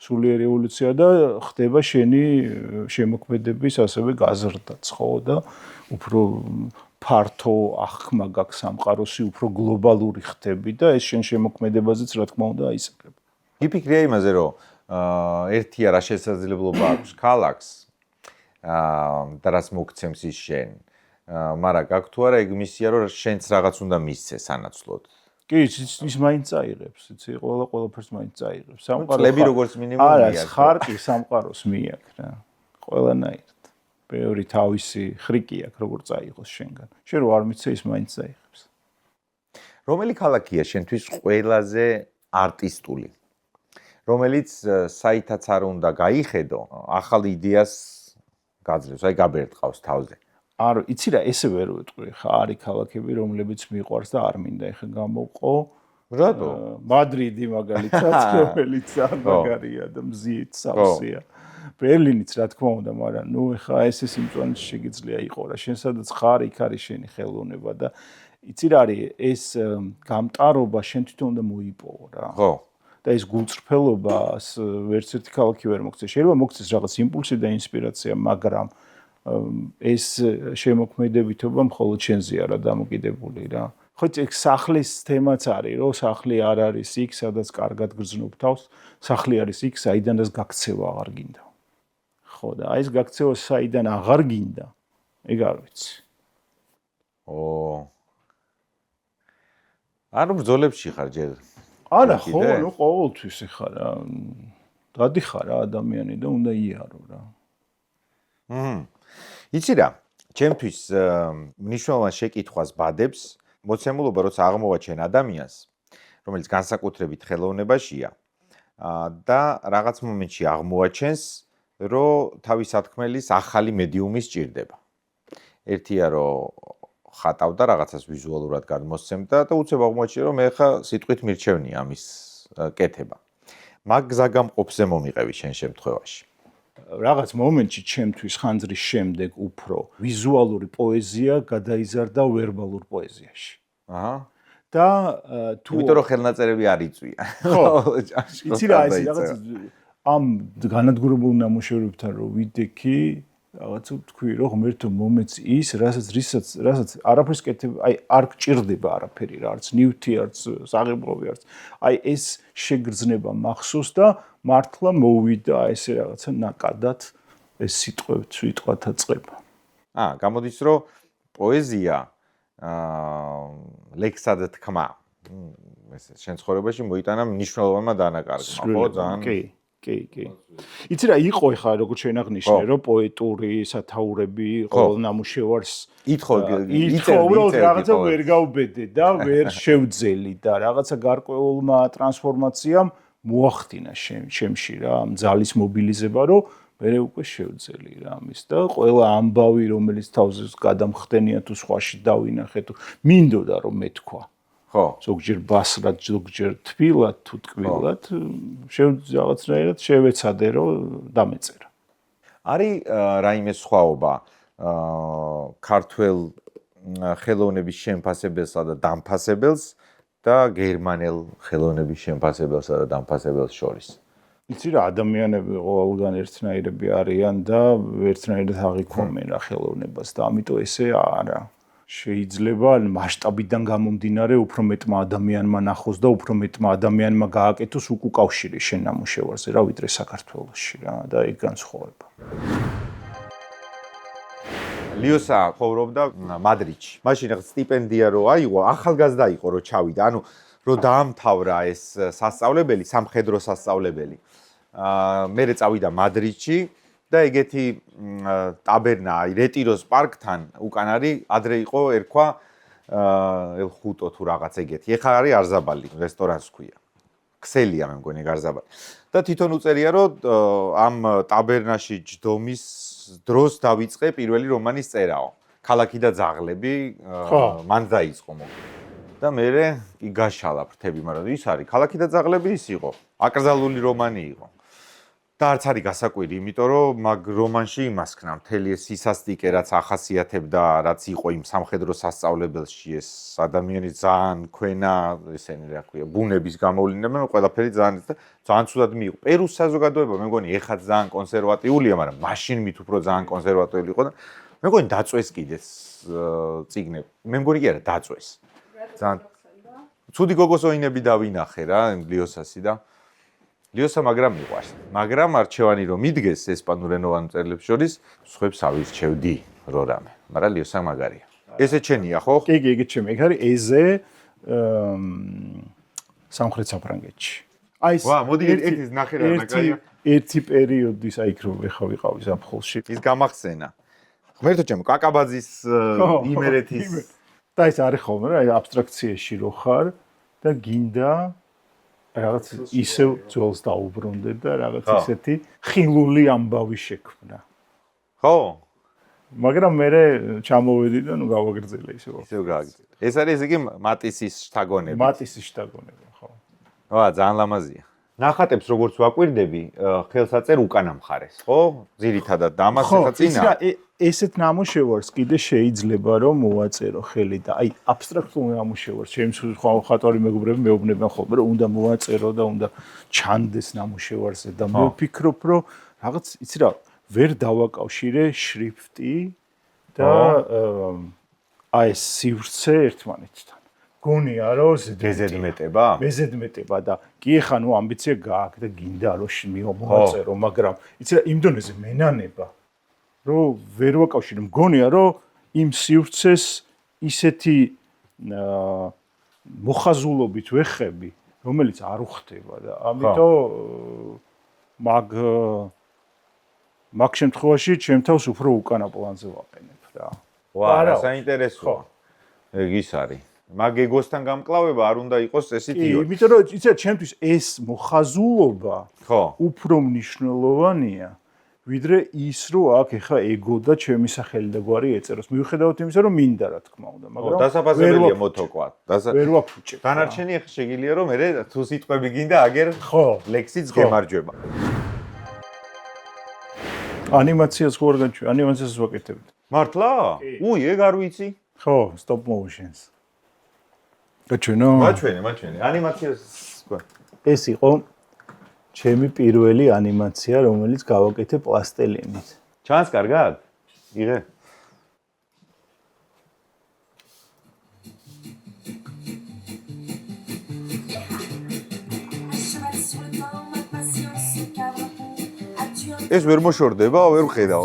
სულიერი ევოლუცია და ხდება შენი შემოქმედების ასევე გაზრდაც ხო და უფრო ფართო აღქმა გაქვს სამყაროსი უფრო გლობალური ხდები და ეს შენ შემოქმედებაზეც რა თქმა უნდა აისახება.
გიფიქრია იმაზე რომ ერთია რა შესაძლებლობა აქვს ქალაქს და რაც მოგცემს ის შენ მაგრამ გაქვს თუ არა ეგ მისია რომ შენც რაღაც უნდა მისცეს სანაცვლოდ.
კი ის მაინც წაიღებს იცი ყველაფერს მაინც წაიღებს
სამყარო წლები როგორც მინიმუმ
არა ხარკი სამყაროს მიაქვს რა ყველანაირად ბევრი თავისი ხრიკი აქვს როგორ წაიღოს შენგან შენ რო არ მიცე ის მაინც წაიღებს
რომელი ქალაქია შენთვის ყველაზე არტისტული რომელიც საითაც არ უნდა გაიხედო ახალ იდეას გაძლევს აი გაბერტყავს თავზე
არ იცი რა ესე ვერ ვეტყვი ხა არის ქალაქები რომლებიც მიყვარს და არ მინდა ეხა გამოვყო
რატო
მადრიდი მაგალითად რომელიც არ მაგარია და მზიეთ სავსეა ბერლინიც რა თქმა უნდა, მაგრამ ნუ ეხა ეს სიმწვანე შეგიძლია იყო რა. შენ სადაც ხარ, იქ არის შენი ხელოვნება და იცი რა არის ეს გამტარობა შენ თვითონ უნდა მოიპოვო რა.
ხო.
და ეს გულწრფელობას ვერც ერთი ქალაქი ვერ მოგცეს. შეიძლება მოგცეს რაღაც იმპულსი და ინსპირაცია, მაგრამ ეს შემოქმედებითობა მხოლოდ შენზეა რა დამოკიდებული რა. ხო ეგ სახლის თემაც არის, რომ სახლი არ არის იქ, სადაც კარგად გრძნობ თავს, სახლი არის იქ, საიდანაც გაქცევა აღარ გინდა. ხო და აი ეს გაქცევა საიდან აღარ გინდა, ეგ არ ვიცი.
ანუ ბრძოლებში ხარ ჯერ.
არა, ხო, ნუ ყოველთვის ეხა რა. გადიხარ რა ადამიანი და უნდა იარო რა.
იცი რა, ჩემთვის მნიშვნელოვან შეკითხვას ბადებს მოცემულობა, როცა აღმოვაჩენ ადამიანს, რომელიც განსაკუთრებით ხელოვნებაშია და რაღაც მომენტში აღმოვაჩენს, რომ თავის სათქმელის ახალი მედიუმი სჭირდება. ერთია რომ ხატავდა რაღაცას ვიზუალურად გადმოსცემდა და უცებ აღმოაჩინა რომ მე ხა სიტყვით მირჩევნია ამის კეთება. მაგ გზაგამყოფზე მომიყევი შენ შემთხვევაში.
რაღაც მომენტში ჩემთვის ხანძრის შემდეგ უფრო ვიზუალური პოეზია გადაიზარდა ვერბალურ პოეზიაში. და თუ
იმიტომ რომ ხელნაწერები არ იწვია.
ხო. იცი რა ეს რაღაც ამ განადგურებულ ნამუშევრებთან რო ვიდექი რაღაცა თქვი რომ ღმერთო მომეც ის რასაც არაფერს კეთება აი არ გჭირდება არაფერი რა არც ნივთი არც საღებავი არც აი ეს შეგრძნება მახსოვს და მართლა მოვიდა ესე რაღაცა ნაკადად ეს სიტყვათა წყება.
გამოდის რომ პოეზია ლექსად თქმა ეს შენ ცხოვრებაში მოიტანა მნიშვნელოვანმა დანაკარგმა ხო ძალიან
კი. იცი რა იყო ეხლა როგორც შენ აღნიშნე რომ პოეტური სათაურები ყოველ ნამუშევარს ითხოვ უბრალოდ რაღაცა ვერ გავბედე და ვერ შევძელი და რაღაცა გარკვეულმა ტრანსფორმაციამ მოახდინა შემში რა ძალის მობილიზება რომ მე უკვე შევძელი რა ამის და ყველა ამბავი რომელიც თავზე გადამხდენია თუ სხვაში დავინახე თუ მინდოდა რომ მეთქვა ხო ზოგჯერ ბასრად ზოგჯერ თბილად თუ ტკბილად რაღაცნაირად შევეცადე რომ დამეწერა.
არის რაიმე სხვაობა ქართველ ხელოვნების შემფასებელსა და დამფასებელს და გერმანელ ხელოვნების შემფასებელსა და დამფასებელს შორის.
იცი რა ადამიანები ყოველგან ერთნაირები არიან და ერთნაირად აღიქვამენ რა ხელოვნებას და ამიტომ ესე არა. შეიძლება მასშტაბიდან გამომდინარე უფრო მეტმა ადამიანმა ნახოს და უფრო მეტმა ადამიანმა გააკეთოს უკავშირი შენ ნამუშევარზე რა ვიდრე საქართველოში რა და ეგ განსხვავება.
ლიოსა ცხოვრობდა მადრიდში. მაშინ სტიპენდია რო აიღო, ახალგაზრდა იყო რო ჩავიდა. ანუ რო დაამთავრა ეს სასწავლებელი, სამხედრო სასწავლებელი. მე წავიდა მადრიდში და ეგეთი ტაბერნა, რეტიროს პარკთან უკან არის, ადრე იყო ერქვა ელ ხუტო თუ რაღაც ეგეთი. ეხლა არის არზაბალი, რესტორანს ქვია. ქსელია მე მგონი არზაბალი. და თვითონ უწერია რომ ამ ტაბერნაში ჯდომის დროს დავიწყე პირველი რომანის წერაო. ქალაქი და ძაღლები მან დაიწყო მოკლედ. და მე გაშალა ფრთები, მაგრამ ის არის ქალაქი და ძაღლები ის იყო. აკრძალული რომანი იყო. და არც არის გასაკვირი, იმიტომ რომ მაგ რომანში იმასქნა მთელი ეს სისასტიკე, რაც ახასიათებდა, რაც იყო იმ სამხედრო სასწავლებელში, ეს ადამიანი ძალიან ქვენა, ესენი რა ქვია, ბუნების გამოვლინებენ, ყველაფერი ძალიან ცუდად მიიღო. პერუს საზოგადოება, მე მგონი, ეხაც ძალიან კონსერვატიულია, მაგრამ მაშინ მით უფრო ძალიან კონსერვატიული იყო და მე მგონი დაწვეს კიდეც წიგნები. მე მგონი კი არა, დაწვეს. ძალიან ცუდი გოგოსოინები დავინახე რა, ლიოსასი და ლიოსა მაგრამ მიყვარს. მაგრამ არჩევანი რომ მიდგეს ესპანურენოვან მწერლებს შორის, სხვებს ავირჩევდი რო რამე. მაგრამ ლიოსა მაგარია. ესე ჩენია ხო?
კი, ეგეც ჩემი. ეგ არის ეზე სამხრეთ საფრანგეთში. აი ეს
მოდი ერთის ნახე რა მაგარია.
ერთი პერიოდის აი იქ რო ეხა ვიყავი ზაფხულში.
ის გამახსენა. ღმერთო ჩემო, კაკაბაძის იმერეთის
და ეს არის ხოლმე რა, აბსტრაქციაში რო ხარ და გინდა რაღაც ისევ ძველს დაუბრუნდე და რაღაც ისეთი ხილული ამბავი შექმნა.
ხო?
მაგრამ მე ჩამოვედი და ნუ გავაგრძელე ისევ.
ისევ გააგრძელე. ეს არის ესე იგი მატისის შთაგონება.
მატისის შთაგონება, ხო.
ვა, ძალიან ლამაზია. ნახატებს როგორც ვაკვირდები, ხელსაწერ უკანა მხარეს, ხო? ძირითადად და ამას ხა წინა.
ესეთ ნამუშევარს კიდე შეიძლება რომ მოვაწერო ხელი და აი აბსტრაქტულ ნამუშევარს ჩემს ხატვარი მეგობრები მეუბნებიან ხოლმე რომ უნდა მოვაწერო და უნდა ჩანდეს ნამუშევარზე და მე ვფიქრობ რომ რაღაც იცი რა ვერ დავაკავშირე შრიფტი და აი სივრცე ერთმანეთთან. გონია რომ
მეზედმეტება?
მეზედმეტება და კი ეხა ნუ ამბიცია გააქვს და გინდა რომ მოვაწერო, მაგრამ იცი რა იმ დონეზე მენანება რომ ვერ ვაკავშირე, მგონია რომ იმ სივრცეს ისეთი მოხაზულობით ვეხები, რომელიც არ უხდება და ამიტომ მაგ შემთხვევაში ჩემ თავს უფრო უკანა პლანზე ვაყენებ რა.
რა საინტერესოა. ეგ ის არის. მაგ ეგოსთან გამკლავება არ უნდა იყოს ესეთი.
იმიტომ რომ იცი რა ჩემთვის ეს მოხაზულობა
ხო,
უფრო მნიშვნელოვანია. ვიდრე ის რომ აქ ეხა ეგო და ჩემი სახელი და გვარი ეწეროს. მიუხედავად იმისა რომ მინდა რა თქმა უნდა, მაგრამ
დასაფასებელია მოთოკვათ.
ვერ ვაფუჭებ.
დანარჩენი ეხა შეგიძლია რომ მე თუ სიტყვები გინდა აგერ ლექსიც გემარჯვება.
ანიმაციას ხო არ განჩვი, ანიმაციას ვაკეთებთ.
მართლა? ეგ არ ვიცი.
ხო, stop motions. გაჩვენო?
მაჩვენე. ანიმაციას
ეს იყო ჩემი პირველი ანიმაცია, რომელიც გავაკეთე პლასტელინით.
ჩანს კარგად? იღე. ეს ვერ მოშორდება, ვერ ვხედავ.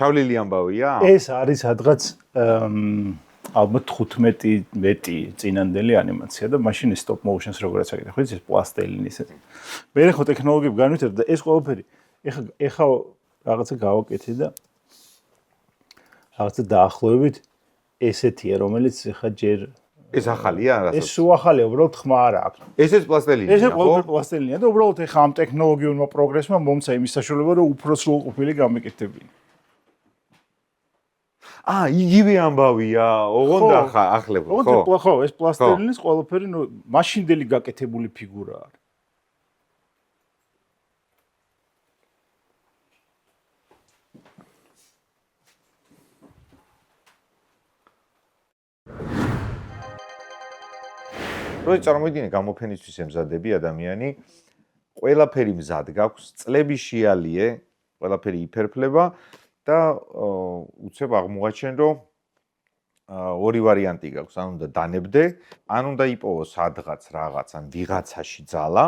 ჩავლილი ამბავია?
ეს არის სადღაც ალბათ 15 მეტი წინანდელი ანიმაცია და მაშინ stop motions როგორაც აკეთე, ხო იცი ეს პლასტელინის. მე ხო ტექნოლოგიები განვითარდა და ეს ყველაფერი ეხა რაღაცა გავაკეთე და რაღაცა დაახლოებით ესეთია, რომელიც ეხა ჯერ
ეს ახალია რასაც?
ეს უახალია, უბრალოდ ხმა არ აქვს.
ესეც პლასტელინია,
ეს ყველაფერი პლასტელინია და უბრალოდ ეხა ამ ტექნოლოგიურმა პროგრესმა მომცა იმის საშუალება, რომ უფრო სრულყოფილი გამეკეთებინა.
იგივე ამბავია, ოღონდ ახლებო, ხო?
ხო, ეს პლასტელინის ყველაფერი, ნუ მაშინდელი გაკეთებული ფიგურა არის.
როცა წარმოვიდგინე გამოფენისთვის ემზადები ადამიანი, ყველაფერი მზად გაქვს, წლები შეალიე, ყველაფერი იფერფლება და უცებ აღმოაჩენ რომ ორი ვარიანტი გაქვს, ან უნდა დანებდე, ან უნდა იპოვო სადღაც რაღაც, ან ვიღაცაში ძალა,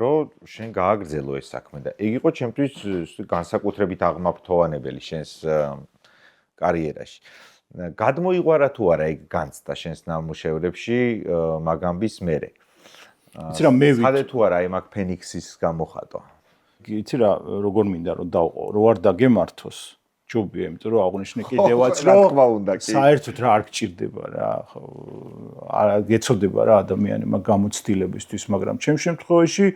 რომ შენ გააგრძელო ეს საქმე და ეგ იყო ჩემთვის განსაკუთრებით აღმაფრთოვანებელი შენს კარიერაში. გადმოიყვარა თუ არა ეგ განცდა შენს ნამუშევრებში მაგამბის მერე.
იცი რა მე
ხადე თუ არა აი მაგ ფენიქსის გამოხატვა.
იცი რა როგორ მინდა რომ დავყო, რო არ დაგემართოს ჯობია, იმიტომ რომ აღნიშნე კიდევაც რომ საერთოდ რა არ გჭირდება რა, ხო არა გეცოდება რა ადამიანი მაგ გამოცდილებისთვის, მაგრამ ჩემ შემთხვევაში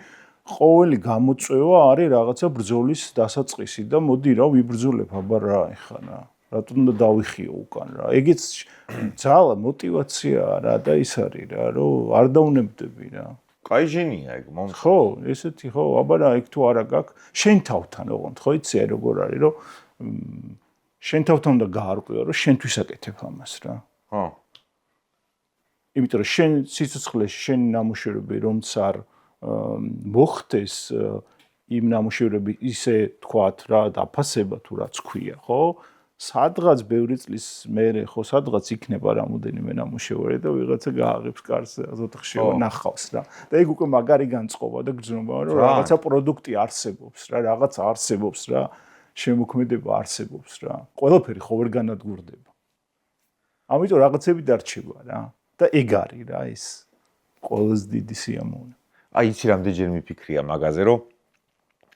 ყოველი გამოწვევა არის რაღაცა ბრძოლის დასაწყისი და მოდი რა ვიბრძოლებ აბა რა ეხა რა. რატომ უნდა დავიხიო უკან რა. ეგეც ძალა, мотиваციაა რა და ის არის რა, რომ არ დაუნებდები რა.
კაი ჟენია ეგ მომწ.
ხო, ესეთი ხო, აბა რა ეგ თუ არა გაქვს, შენ თავთან ოღონდ ხო იცი აი როგორ არის, რომ შენ თავთან უნდა გაარკვიო, რომ შენთვის აკეთებ ამას რა.
ხო.
იმიტომ რომ შენ სიცოცხლეში შენი ნამუშევრები რომც არ მოხდეს იმ ნამუშევრები ისე თქვათ რა დაფასება თუ რაც ქვია, ხო? სადღაც ბევრი წლის მერე ხო სადღაც იქნება რამოდენიმე ნამუშევარი და ვიღაცა გააღებს კარს ოთახში ნახავს რა. და ეგ უკვე მაგარი განწყობა და გრძნობა რომ რაღაცა პროდუქტი არსებობს რა, რაღაც არსებობს რა, შემოქმედება არსებობს რა. ყველაფერი ხო ვერ განადგურდება. ამიტომ რაღაცები დარჩება რა. და ეგ არის რა ის ყველაზე დიდი სიამოვნე.
იცი რამდენჯერ მიფიქრია მაგაზე რომ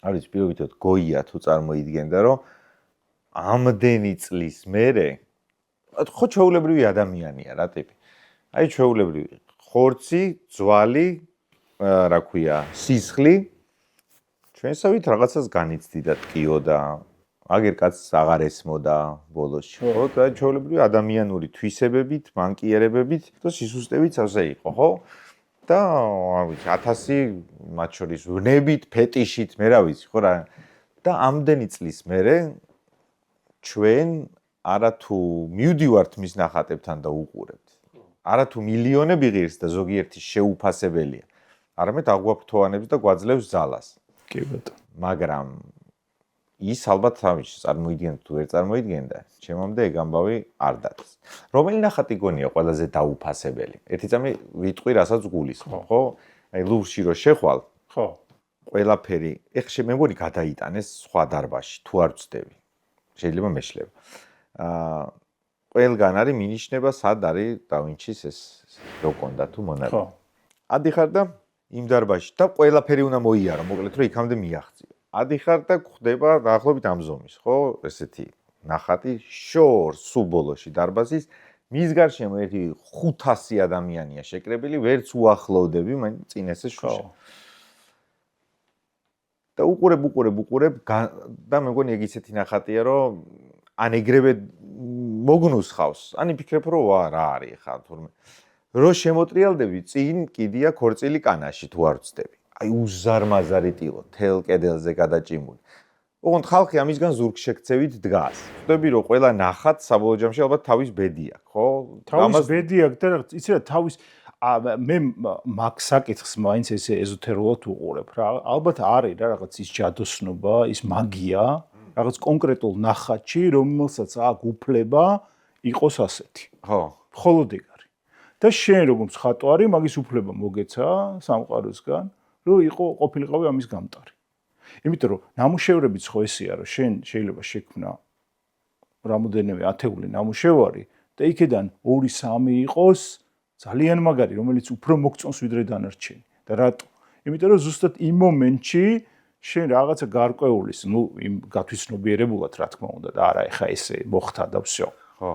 არის პირობითად გოია თუ წარმოიდგენდა რომ ამდენი წლის მერე ხო ჩვეულებრივი ადამიანია რა ტიპი. აი ჩვეულებრივი ხორცი, ძვალი, რა ქვია, სისხლი ჩვენსავით რაღაცას განიცდი და ტკიოდა. აგერ კაცს აღარ ესმოდა ბოლოში. ხო, და ჩვეულებრივი ადამიანური თვისებებით, მანკიერებებით და სისუსტებით ასე იყო, ხო? და არ ვიცი 1000 მათ შორის ვნებით, ფეტიშით, მე რა ვიცი, ხო რა. და ამდენი წლის მერე ჩვენ არათუ მივდივართ მის ნახატებთან და უყურებთ. არათუ მილიონები ღირს და ზოგიერთი შეუფასებელია. არამედ აგვაფრთოვანებს და გვაძლევს ძალას.
კი ბატონო.
მაგრამ ის ალბათ თავის წარმოიდგენთ თუ ვერ წარმოიდგენდა, ჩემამდე ეგ ამბავი არ დადის. რომელი ნახატი გონია ყველაზე დაუფასებელი? ერთი წამი ვიტყვი, რასაც გულისხმობ, ხო? აი ლუვრში რო შეხვალ,
ხო.
ყველაფერი, ეხლა მე მგონი გადაიტანეს სხვა დარბაზში, თუ არ ვწდები. შეიძლება მეშლება. ყველგან არის მინიშნება, სად არის დავინჩის ეს რო კონდა თუ მონაკვეთი.
ხო.
ადიხარ და იმ დარბაზში და ყველაფერი უნდა მოიარო, მოკლედ რომ იქამდე მიაღწიო. ადიხარ და გვხდება დაახლოებით ამ ზომის, ხო? ესეთი ნახატი შორს სულ ბოლოში დარბაზის მის გარშემო ერთი 500 ადამიანია შეკრებილი, ვერც უახლოვდები, მან წინ ესე შუშა. და უყურებ და მე მგონი ეგ ისეთი ნახატია, რომ ან ეგრევე მოგნუსხავს, ან იფიქრებ, რომ ვა რა არის ხა თურმე. რო შემოტრიალდები, წინ კიდია ქორწილი კანაში თუ არ ვწდები. აი უზარმაზარი ტილო, თელ კედელზე გადაჭიმული. ოღონდ ხალხი ამისგან ზურგშექცევით დგას. ხვდები რომ ყველა ნახატ საბოლოო ჯამში ალბათ თავის ბედი აქვს, ხო?
თავის ბედი აქვს და იცი რა თავის მე მაგ საკითხს მაინც ესე ეზოთერულად უყურებ რა. ალბათ არის რა რაღაც ის ჯადოსნობა, ის მაგია, რაღაც კონკრეტულ ნახატში, რომელსაც აქვს უფლება იყოს ასეთი.
ხო.
მხოლოდ ეგ არის. და შენ როგორც ხატვარი მაგის უფლება მოგეცა სამყაროსგან, რომ ყოფილიყავი ამის გამტარი. იმიტომ რომ ნამუშევრებიც ხო ესეა, რომ შენ შეიძლება შექმნა რამოდენიმე ათეული ნამუშევარი და იქედან 2-3 იყოს ძალიან მაგარი, რომელიც უფრო მოგწონს ვიდრე დანარჩენი. და რატო? იმიტომ რომ ზუსტად იმ მომენტში შენ რაღაცა გარკვეულის, იმ გათვისნობიერებულად რა თქმა უნდა და არა ეხა ესე მოხდა და всё.
ხო.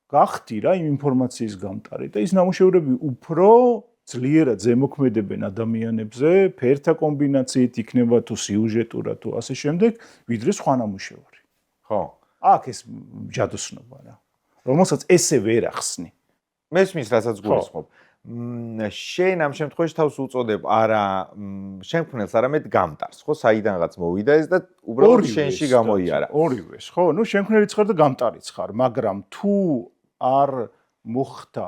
გახდი რა იმ ინფორმაციის გამტარი და ის ნამუშევრები უფრო ძლიერად ზემოქმედებენ ადამიანებზე, ფერთა კომბინაციით იქნება თუ სიუჟეტურად თუ ასე შემდეგ, ვიდრე სხვა ნამუშევარი.
ხო.
აქ ეს ჯადოსნობა რა. რომელსაც ესე ვერ ახსნი.
მესმის, რასაც გულისხმობ. შენ ამ შემთხვევაში თავს უწოდებ არა შემქმნელს, არამედ გამტარს, ხო? საიდანღაც მოვიდა ეს და უბრალოდ შენში გამოიარა.
ორივეს, ხო? ნუ შემქმნელიც ხარ და გამტარიც ხარ, მაგრამ თუ არ მოხდა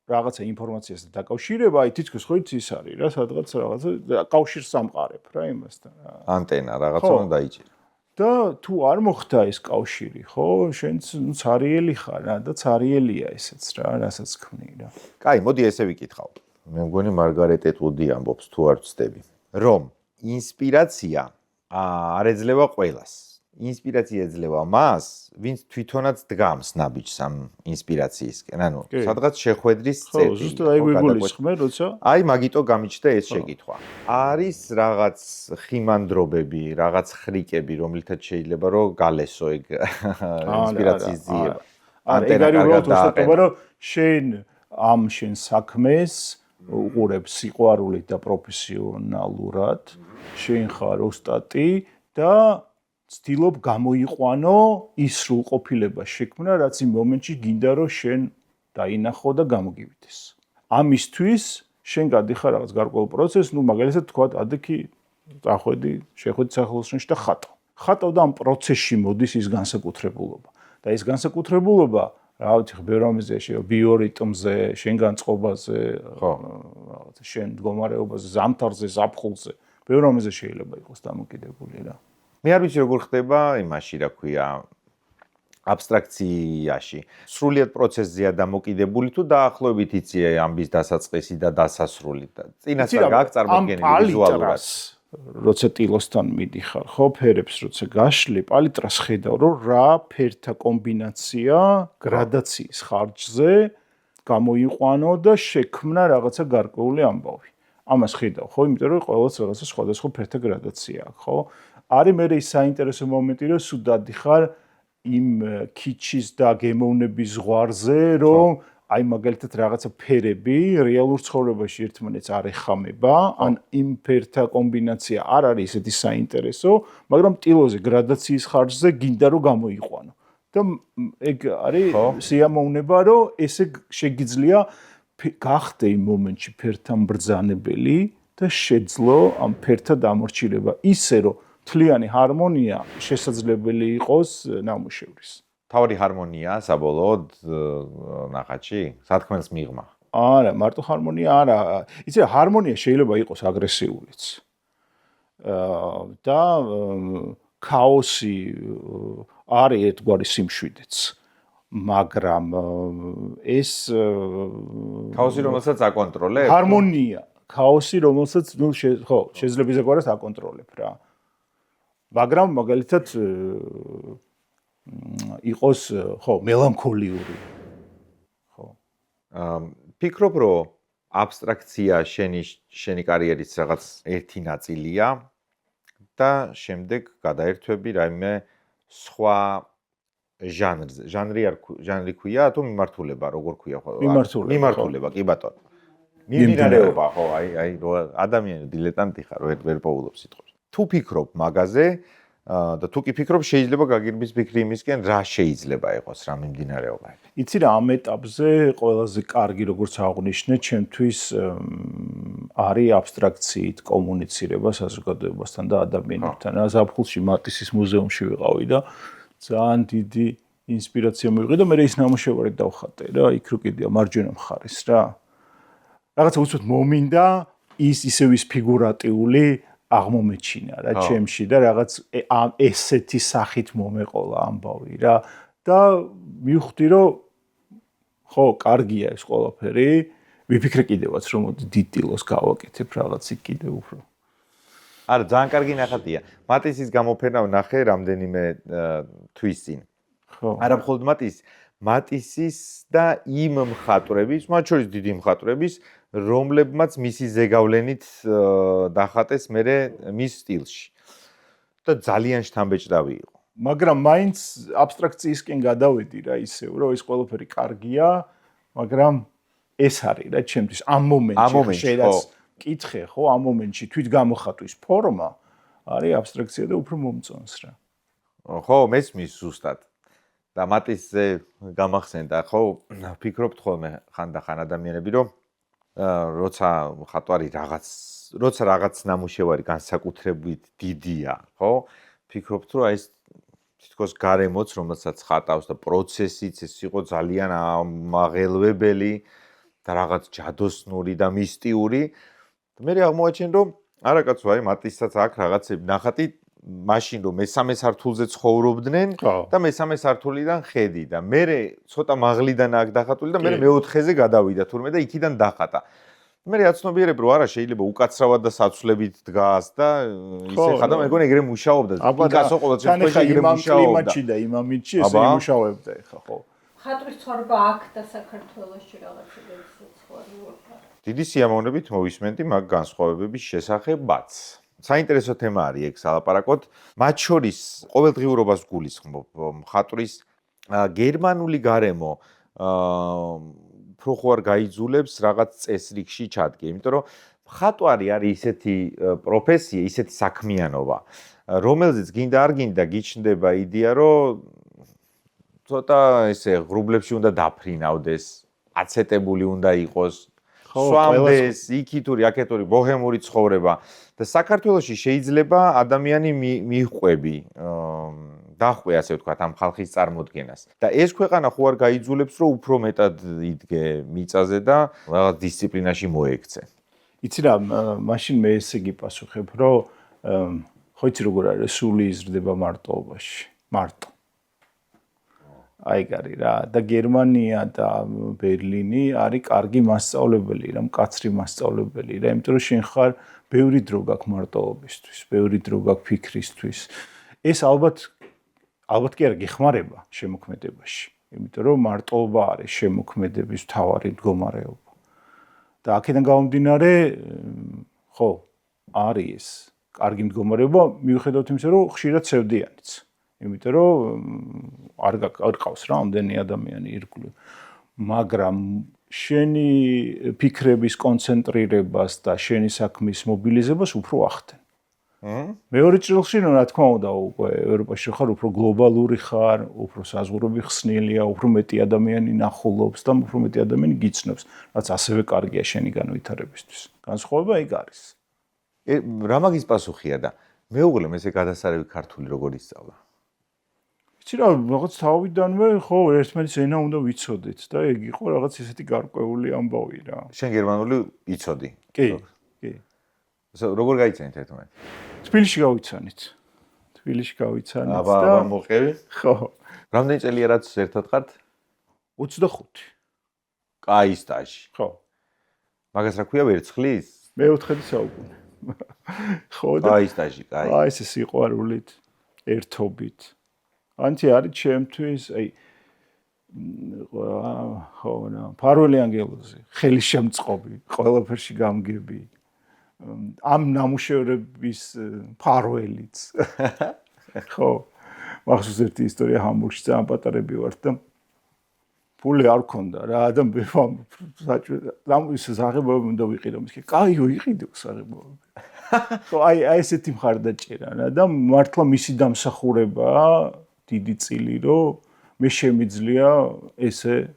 რაღაცა ინფორმაციასთან დაკავშირება, აი თითქოს ხო იცი ის არის რა, სადღაც რაღაცა კავშირს სამყარებ რა იმასთან.
ანტენა რაღაცა უნდა დაიჭირო.
და თუ არ მოხდა ეს კავშირი, ხო, შენც ცარიელი ხარ რა და ცარიელია ესეც რა, რასაც ქმნი რა.
კაი, მოდი ესე ვიკითხავ. მე მგონი მარგარეტ ეტვუდი ამბობს თუ არ ვწდები, რომ ინსპირაცია არ ეძლევა ყველას. ინსპირაცია ეძლევა მას, ვინც თვითონაც დგამს ნაბიჯს ამ ინსპირაციისკენ. ანუ სადღაც შეხვედრის წერტილი.
ხო, ზუსტად აი გვიგულისხმე, როცა
აი მაგიტო გამიჩნდა ეს შეკითხვა. არის რაღაც ხიმანდრობები, რაღაც ხრიკები, რომლითაც შეიძლება რომ გალესო ეგ ინსპირაციის ძიება.
არა, ეგ არის უბრალოდ უსტატობა, რომ შენ ამ შენ საქმეს უყურებ სიყვარულით და პროფესიონალურად, შენ ხარ ოსტატი და ცდილობ გამოიყვანო ის სრულყოფილება შექმნა, რაც იმ მომენტში გინდა რომ შენ დაინახო და გამოგივიდეს. ამისთვის შენ გადიხარ რაღაც გარკვეულ პროცესს, ნუ მაგალითად თქვა, ადექი წახვედი, შეხვედი სახელოსნოში და ხატავ. ხატავ და ამ პროცესში მოდის ის განსაკუთრებულობა. და ეს განსაკუთრებულობა, რა ვიცი, ბევრ რამეზე შეიძლება ბიორიტმზე, შენ განწყობაზე, რაღაცა შენ მდგომარეობაზე, ზამთარზე, ზაფხულზე, ბევრ რამეზე შეიძლება იყოს დამოკიდებული რა.
მე არ ვიცი როგორ ხდება იმაში, რა ქვია, აბსტრაქციაში. სრულიად პროცესზეა დამოკიდებული თუ დაახლოებით იცი ამბის დასაწყისი და დასასრული და წინასწარ გაქვს წარმოდგენილი ვიზუალურად.
როცა ტილოსთან მიდიხარ, ხო, ფერებს როცა გაშლი, პალიტრას ხედავ, რომ რა ფერთა კომბინაცია გრადაციის ხარჯზე გამოიყვანო და შექმნა რაღაცა გარკვეული ამბავი. ამას ხედავ, ხო, იმიტომ რომ ყველას რაღაცა სხვადასხვა ფერთა გრადაცია აქვს, ხო? არის მე ის საინტერესო მომენტი, რომ სულ დადიხარ იმ კიჩის და გემოვნების ზღვარზე, რომ აი მაგალითად რაღაცა ფერები რეალურ ცხოვრებაში ერთმანეთს არ ეხამება, ან იმ ფერთა კომბინაცია არ არის ისეთი საინტერესო, მაგრამ ტილოზე გრადაციის ხარჯზე გინდა რომ გამოიყვანო. და ეგ არის სიამოვნება, რომ ესე შეგიძლია გახდე იმ მომენტში ფერთა მბრძანებელი და შეძლო ამ ფერთა დამორჩილება ისე, რომ თლიანი ჰარმონია შესაძლებელი იყოს ნამუშევრის.
თავი ჰარმონია საბოლოოდ ნახატში სათქმელს მიღმა.
არა, მარტო ჰარმონია არა. იცი რა, ჰარმონია შეიძლება იყოს აგრესიულიც. და ქაოსი არის ერთგვარი სიმშვიდეც. მაგრამ ეს
ქაოსი რომელსაც აკონტროლებ?
ჰარმონია, ქაოსი რომელსაც ხო, შეიძლება ისე აკონტროლებ რა. მაგრამ მაგალითად იყოს ხო, მელანქოლიური. ხო.
ფიქრობ, რომ აბსტრაქცია შენი კარიერის რაღაც ერთი ნაწილია და შემდეგ გადაერთვები რაიმე სხვა ჟანრი ქვია თუ მიმართულება, როგორ ქვია ხო? მიმართულება, კი ბატონო. მიმდინარეობა ხო, აი ადამიანი დილეტანტი ხარ, ვერ პოულობ სიტყვებს. თუ ფიქრობ მაგაზე და თუ კი ფიქრობ, შეიძლება გაგირბის ფიქრი იმისკენ, რა შეიძლება იყოს რა მიმდინარეობა.
იცი რა, ამ ეტაპზე ყველაზე კარგი როგორც აღვნიშნე, ჩემთვის არის აბსტრაქციით კომუნიცირება საზოგადოებასთან და ადამიანებთან. ზაფხულში მატისის მუზეუმში ვიყავი და ძალიან დიდი ინსპირაცია მივიღე და მე ის ნამუშევარი დავხატე რა, იქ რო კიდია მარჯვენა მხარეს რა. რაღაცა უცბად მომინდა ისევ ის ფიგურატიული აღმომეჩინა რა ჩემში და რაღაც ესეთი სახით მომეყოლა ამბავი რა და მივხვდი რომ ხო, კარგია ეს ყველაფერი, ვიფიქრე კიდევაც რომ დიდილოს გავაკეთებ რაღაც იქ კიდევ უფრო.
არა, ძალიან კარგი ნახატია. მატისის გამოფენა ვნახე რამდენიმე თვის წინ.
ხო.
არა მხოლოდ მატისის და იმ მხატვრების, მათ შორის დიდი მხატვრების, რომლებმაც მისი ზეგავლენით დახატეს მერე მის სტილში. და ძალიან შთამბეჭდავი იყო.
მაგრამ მაინც აბსტრაქციისკენ გადავედი რა ისევ, რომ ეს ყველაფერი კარგია, მაგრამ ეს არის რა ჩემთვის ამ მომენტში შეიძლება კითხე ხო, ამ მომენტში თვით გამოხატვის ფორმა არის აბსტრაქცია და უფრო მომწონს რა.
ხო, მესმის ზუსტად. და მატისზე გამახსენდა, ხო, ფიქრობთ ხოლმე ხანდახან ადამიანები, რომ როცა მხატვარი რაღაც ნამუშევარი განსაკუთრებით დიდია, ხო? ფიქრობთ, რომ აი ეს თითქოს გარემოც, რომელსაც ხატავს და პროცესიც ეს იყო ძალიან ამაღელვებელი და რაღაც ჯადოსნური და მისტიური. მე აღმოაჩენ, რომ არა კაცო, აი მატისსაც აქვს რაღაცები ნახატი მაშინ რომ მესამე სართულზე ცხოვრობდნენ და მესამე სართულიდან ხედი და მე ცოტა მაღლიდან აქ დახატული და მე მეოთხეზე გადავიდა თურმე და იქიდან დახატა. მე აცნობიერებ რომ არა შეიძლება უკაცრავად და საცვლებით დგას და ისე ხადა მე მგონი ეგრე მუშაობდა. პიკასო ყოველ შემთხვევაში ეგრე მუშაობდა.
კლიმატში და იმ ამინდში ესე იმუშავებდა ხა ხო.
ხატვის ცხოვრება აქ და საქართველოში რაღაცა ცხოვრება.
დიდი სიამოვნებით მოვისმენდი მაგ განსხვავებების შესახებაც. საინტერესო თემა არის ეგ სალაპარაკოთ. მათ შორის ყოველდღიურობას გულისხმობ მხატვრის გერმანული გარემო უფრო ხო არ გაიძულებს რაღაც წესრიგში ჩადგე, იმიტომ რომ მხატვარი არის ისეთი პროფესია, ისეთი საქმიანობა, რომელზეც გინდა არ გინდა გიჩნდება იდეა, რომ ცოტა ესე ღრუბლებში უნდა დაფრინავდეს, აცეტებული უნდა იყოს, სვამდეს, იქითური, აქეთური ბოჰემური ცხოვრება და საქართველოში შეიძლება ადამიანი მიჰყვები, დახვე ასე ვთქვათ ამ ხალხის წარმოდგენას. და ეს ქვეყანა ხო არ გაიძულებს, რომ უფრო მეტად იდგე მიწაზე და რაღაც დისციპლინაში მოექცე.
იცი რა, მაშინ მე ესე გიპასუხებ, რომ ხო იცი როგორ არის, სული იზრდება მარტოობაში, მარტო. აი გარი რა და გერმანია და ბერლინი არის კარგი მასწავლებელი რა, მკაცრი მასწავლებელი რა, იმიტომ რომ შენ ხარ ბევრი დრო გაქვს მარტოობისთვის, ბევრი დრო გაქვს ფიქრისთვის. ეს ალბათ კი არა გეხმარება შემოქმედებაში, იმიტომ რომ მარტოობა არის შემოქმედების მთავარი მდგომარეობა. და აქედან გამომდინარე, ხო, არის ეს კარგი მდგომარეობა მიუხედავად იმისა, რომ ხშირად ცევდიანიც. იმიტომ რომ არ ყავს რა ამდენი ადამიანი ირგვლივ. მაგრამ შენი ფიქრების კონცენტრირებას და შენი საქმის მობილიზებას უფრო ახდენ. მეორე ჭრილში რა თქმა უნდა უკვე ევროპაში ხარ, უფრო გლობალური ხარ, უფრო საზღვრები ხსნილია, უფრო მეტი ადამიანი ნახულობს და უფრო მეტი ადამიანი გიცნობს, რაც ასევე კარგია შენი განვითარებისთვის. განსხვავება იქ არის.
რა მაგის პასუხია და მეუღლემ ესე გადასარევი ქართული როგორ ისწავლა?
იცი რა, რაღაც თავიდანვე ხო ერთმანეთის ენა უნდა ვიცოდეთ და ეგ იყო რაღაც ესეთი გარკვეული ამბავი რა.
შენ გერმანული იცოდი?
კი.
როგორ გაიცანით ერთმანეთს?
თბილისში გავიცანით და
აბა მოყევი?
ხო.
რამდენი წელია რაც ერთად ხართ?
25.
კაი სტაჟი.
ხო.
მაგას რა ქვია ვერცხლის?
მეოთხედი საუკუნე. ხო და
კაი სტაჟი, კაი.
აი ეს სიყვარულით, ერთობით. ანთი არის ჩემთვის, აი ხო რა, ფარველი ანგელოზი, ხელისშემწყობი, ყველაფერში გამგები. ამ ნამუშევრების ფარველიც. ხო. მახსოვს ერთი ისტორია ჰამბურგში ძალიან პატარები ვართ და ფული არ ქონდა რა და ის საღებავები უნდა ვიყიდო მისკი. კაიო იყიდო საღებავები. ხო აი ესეთი მხარდაჭერა რა და მართლა მისი დამსახურებაა დიდი წილი რომ მე შემიძლია ესე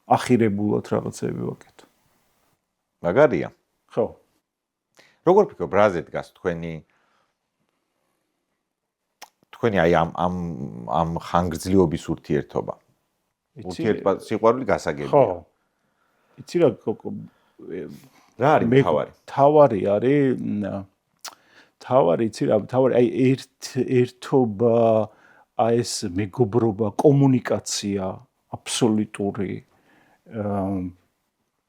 ახირებულად რაღაცები ვაკეთო.
მაგარია.
ხო.
როგორ ფიქრობ, რაზე დგას თქვენი აი ამ ხანგრძლივობის ურთიერთობა? სიყვარული გასაგებია.
ხო. იცი რა
რა არის თავარი?
თავარი იცი რა, თავარი აი ერთობა, აი ეს მეგობრობა, კომუნიკაცია აბსოლუტური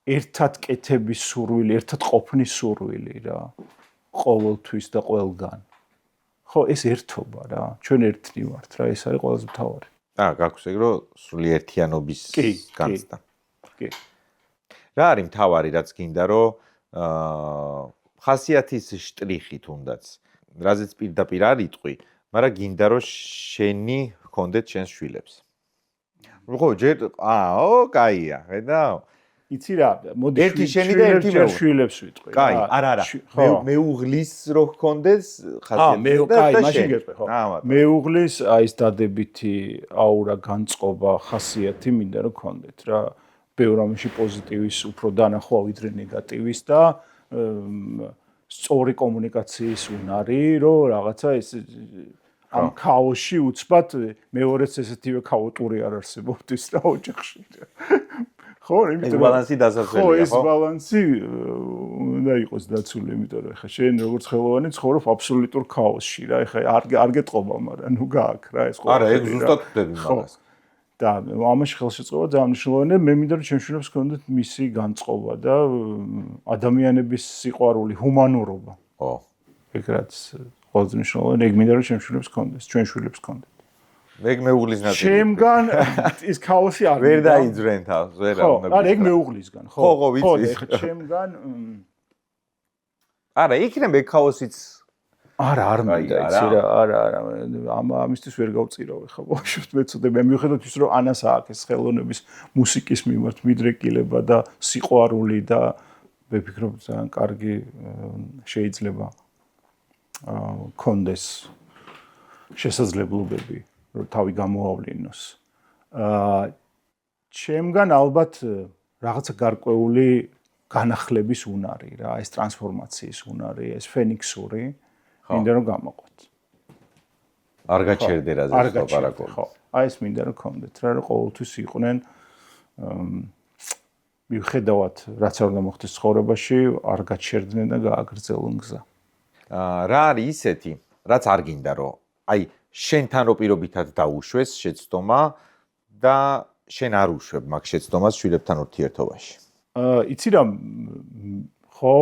ერთად კეთების სურვილი, ერთად ყოფნის სურვილი რა. ყოველთვის და ყველგან. ხო, ეს ერთობა რა. ჩვენ ერთნი ვართ რა, ეს არის ყველაზე მთავარი.
გაქვს ეგ რომ სრული ერთიანობის განცდა.
კი.
რა არის მთავარი, რაც გინდა რომ ხასიათის შტრიხი თუნდაც, რაზეც პირდაპირ არ იტყვი, მაგრამ გინდა რომ შენი ჰქონდეთ შენს შვილებს. ხო, ჯერ კაია, ხედავ?
იცი რა, მოდი
ერთი შენი და ერთი
შვილებს ვიტყვი.
კაი, არა. მეუღლის რო ჰქონდეს ხასიათი და
მაშინ გეტყვი, ხო. მეუღლის აი ეს დადებითი აურა განწყობა ხასიათი მინდა რომ ჰქონდეთ რა. ბევრ ამაში პოზიტივის უფრო დანახვა ვიდრე ნეგატივის და სწორი კომუნიკაციის უნარი, რომ რაღაცა ეს ამ ქაოსში უცბად მეორეც ესეთივე ქაოტური არ არსებობდეს და ოჯახში. ხო,
ეს ბალანსი დასასრულია, ხო?
ხო, ეს ბალანსი უნდა იყოს დაცული, იმიტომ რომ ხა შენ როგორც ხელოვანი ცხოვრობ აბსოლუტურ ქაოსში რა. ხა არ გეტყობა, მაგრამ ნუ გააკ რა ეს ყველა.
არა, ეგ ზუსტად ვხვდები მაგას.
და ამაში ხელშეწყობა ძალიან მნიშვნელოვანია. მე მინდა რომ ჩემ შვილებს ჰქონდეთ მისი განწყობა და ადამიანების სიყვარული, ჰუმანურობა.
ხო.
ეგ რაც ყველაზე მნიშვნელოვანია, ეგ მინდა რომ ჩემ შვილებს ჰქონდეს, ჩვენ შვილებს ჰქონდეთ.
ეგ მეუღლის ნაწილი.
ჩემგან ის ქაოსი არ
ვერ დაიძრენ თავს, ვერ
ამბობ. ხო, არა, ეგ მეუღლისგან, ხო.
ხო, ვიცი.
ხო, ჩემგან
არა, იქნება ეგ ქაოსიც.
არ მინდა იცი რა, არა, ამისთვის ვერ გავწირავ ხა ბავშვს მეცოდე მე მიუხედავად ის რომ ანას ააკეს ხელოვნების მუსიკის მიმართ მიდრეკილება და სიყვარული და მე ვფიქრობ ძალიან კარგი შეიძლება კონდეს შესაძლებლობები რომ თავი გამოავლინოს. ჩემგან ალბათ რაღაცა გარკვეული განახლების უნარი რა, ეს ტრანსფორმაციის უნარი, ეს ფენიქსური მინდა რომ გამოყვეთ.
არ გაჩერდე რა ზეს ლაპარაკობ.
ხო, აი ეს მინდა რომ გქონდეთ რა, რომ ყოველთვის იყვნენ მიუხედავად რაც არ უნდა მოხდეს ცხოვრებაში, არ გაჩერდნენ და გააგრძელონ გზა.
რა არის ისეთი, რაც არ გინდა რომ აი შენთან რო პირობითად დაუშვეს შეცდომა და შენ არ უშვებ მაგ შეცდომას შვილებთან ურთიერთობაში.
იცი რა ხო,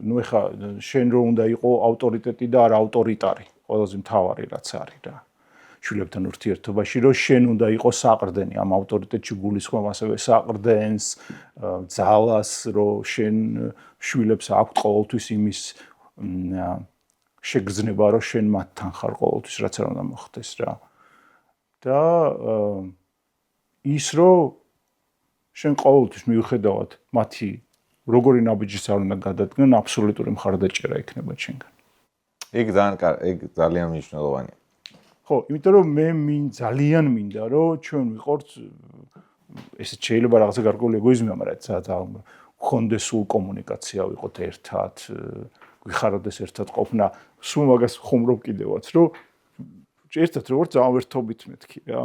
ნუ ეხა შენ რო უნდა იყო ავტორიტეტი და არა ავტორიტარი, ყველაზე მთავარი რაც არის რა. შვილებთან ურთიერთობაში რომ შენ უნდა იყო საყრდენი, ამ ავტორიტეტში გულისხმობ ასევე საყრდენს, ძალას, რომ შენ შვილებს აქვთ ყოველთვის იმის შეგრძნება რომ შენ მათთან ხარ ყოველთვის რაც არ უნდა მოხდეს რა. და ის რომ შენ ყოველთვის მიუხედავად მათი როგორი ნაბიჯის არ უნდა გადადგნენ, აბსოლუტური მხარდაჭერა იქნება შენგან.
ეგ ძალიან მნიშვნელოვანია.
ხო, იმიტომ რომ მე ძალიან მინდა რომ ჩვენ ვიყოთ ესე შეიძლება რაღაცა გარკვეული ეგოიზმია, მაგრამ გქონდეს სულ კომუნიკაცია, ვიყოთ ერთად, გვიხაროდეს ერთად ყოფნა, სულ მაგას ხუმრობ კიდევაც, რომ ერთად როგორც წავერთობით მეთქი რა.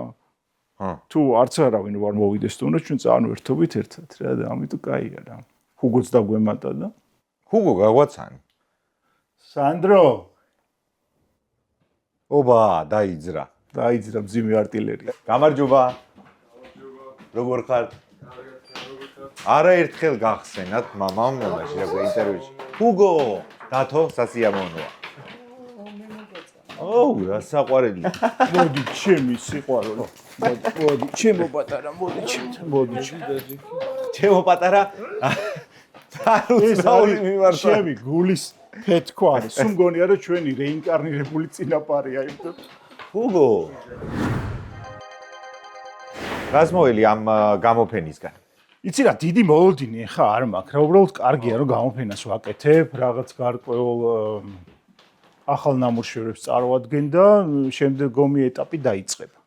თუ არც არავინ ვარ მოვიდეს თუნდაც ჩვენ წავერთობით ერთად რა და ამიტომ კაია რა. ჰუგოც დაგვემატა და
ჰუგო გაგვაცანი.
სანდრო
ობა, დაიძრა.
დაიძრა მძიმე არტილერია.
გამარჯობა. როგორ ხარ? არაერთხელ გახსენათ მამამ მომაში რა ინტერვიუში. ჰუგო, დათო სასიამოვნოა. ოუ, რა საყვარელი.
მოდი ჩემი სიყვარული. მოდი, ჩემო პატარა, მოდი ჩემ.
ჩემო პატარა.
ეს არის ჩემი გულის ფეთქვა. სულ მგონია რომ ჩვენი რეინკარნირებული წინაპარია, იმიტომ
ჰუგო. რას მოელი ამ გამოფენისგან?
იცი რა, დიდი მოლოდინი ხა არ მაქვს. რა უბრალოდ კარგია რომ გამოფენას ვაკეთებ, რაღაც გარკვეულ ახალ ნამუშევრებს წარვადგენ და შემდგომი ეტაპი დაიწყება.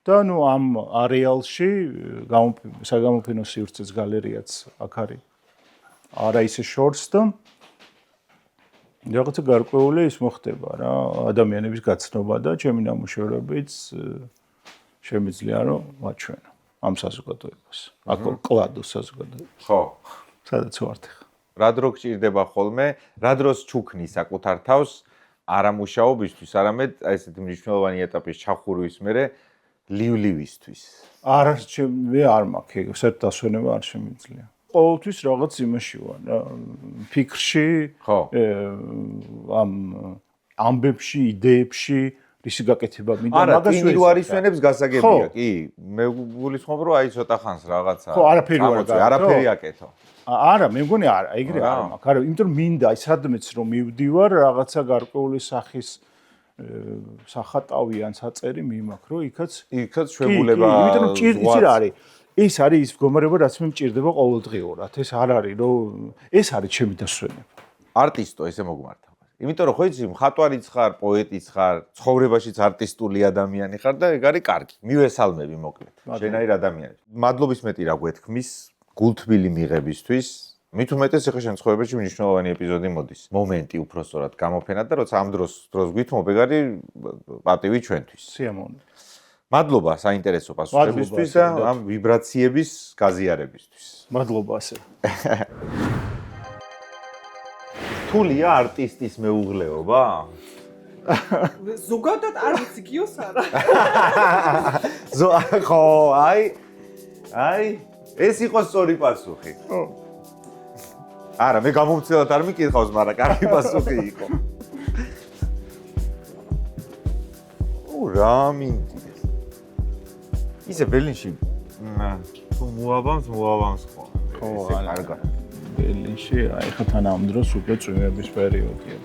და ნუ ამ არეალში საგამოფენო სივრცეს გალერეაც აქ არის. არა ისე შორს და რაღაცა გარკვეული ის მოხდება რა, ადამიანების გაცნობა და ჩემი ნამუშევრებიც შემიძლია რომ ვაჩვენო ამ საზოგადოებას. აქ კლადოს საზოგადოებას.
ხო.
სადაც ვართ ხა.
რა დრო გჭირდება ხოლმე, რა დროს ჩუქნის საკუთარ თავს არა მუშაობისთვის, არამედ ესეთი მნიშვნელოვანი ეტაპის ჩახურვის მერე ლივლივისთვის.
არა, მე არ მაქვს ეგ, საერთოდ დასვენება არ შემიძლია. ყოველთვის რაღაც იმაში ვარ რა, ფიქრში,
ხო.
ამ ამბებში, იდეებში რისი გაკეთება მინდა
მაგას ვეძახი. არა, რო არისვენებს გასაგებია, კი. მე გულისხმობ რომ აი ცოტა ხანს რაღაცა.
ხო, არაფერი არ გაკეთო.
არაფერი აკეთო.
არა, მე მგონი არა, ეგრე არ მაქვს. არა, იმიტომ რომ მინდა აი სადმეც რომ მივდივარ, რაღაცა გარკვეული სახის სახატავი ან საწერი მიმაქვს, რომ იქაც
შვებულება.
იმიტომ რომ იცი რა არის? ეს არის ის მდგომარეობა, რაც მე მჭირდება ყოველდღიურად. ეს არ არის, რომ ეს არის ჩემი დასვენება.
არტისტო, ესე მოგმართავ. იმიტომ რომ ხო იცი, მხატვარიც ხარ, პოეტიც ხარ, ცხოვრებაშიც არტისტული ადამიანი ხარ და ეგ არის კარგი. მივესალმები მოკლედ. შენაირ ადამიანებს. მადლობის მეტი რა გვეთქმის გულთბილი მიღებისთვის. მით უმეტეს ახლა შენ ცხოვრებაში მნიშვნელოვანი ეპიზოდი მოდის. მომენტი უпростоრად გამოფენა და როცა ამ დროს გვითმობ, ეგ არის პატივი ჩვენთვის.
სიამოვნებაა.
მადლობა საინტერესო პასუხებისთვის და ამ ვიბრაციების გაზიარებისთვის.
მადლობა ასე.
რთულია არტისტის მეუღლეობა?
ზოგადად არ ვიცი გიოს არა.
ხო, აი, ეს იყო სწორი პასუხი. არა, მე გამომცილად არ მიკითხავს, მაგრამ კარგი პასუხი იყო. რა მინდი? ისე ბერლინში თუ მოაბამს ხო.
ხო, კარგად. ბერლინში აი ხა თან ამ დროს უკვე წვიმების პერიოდია.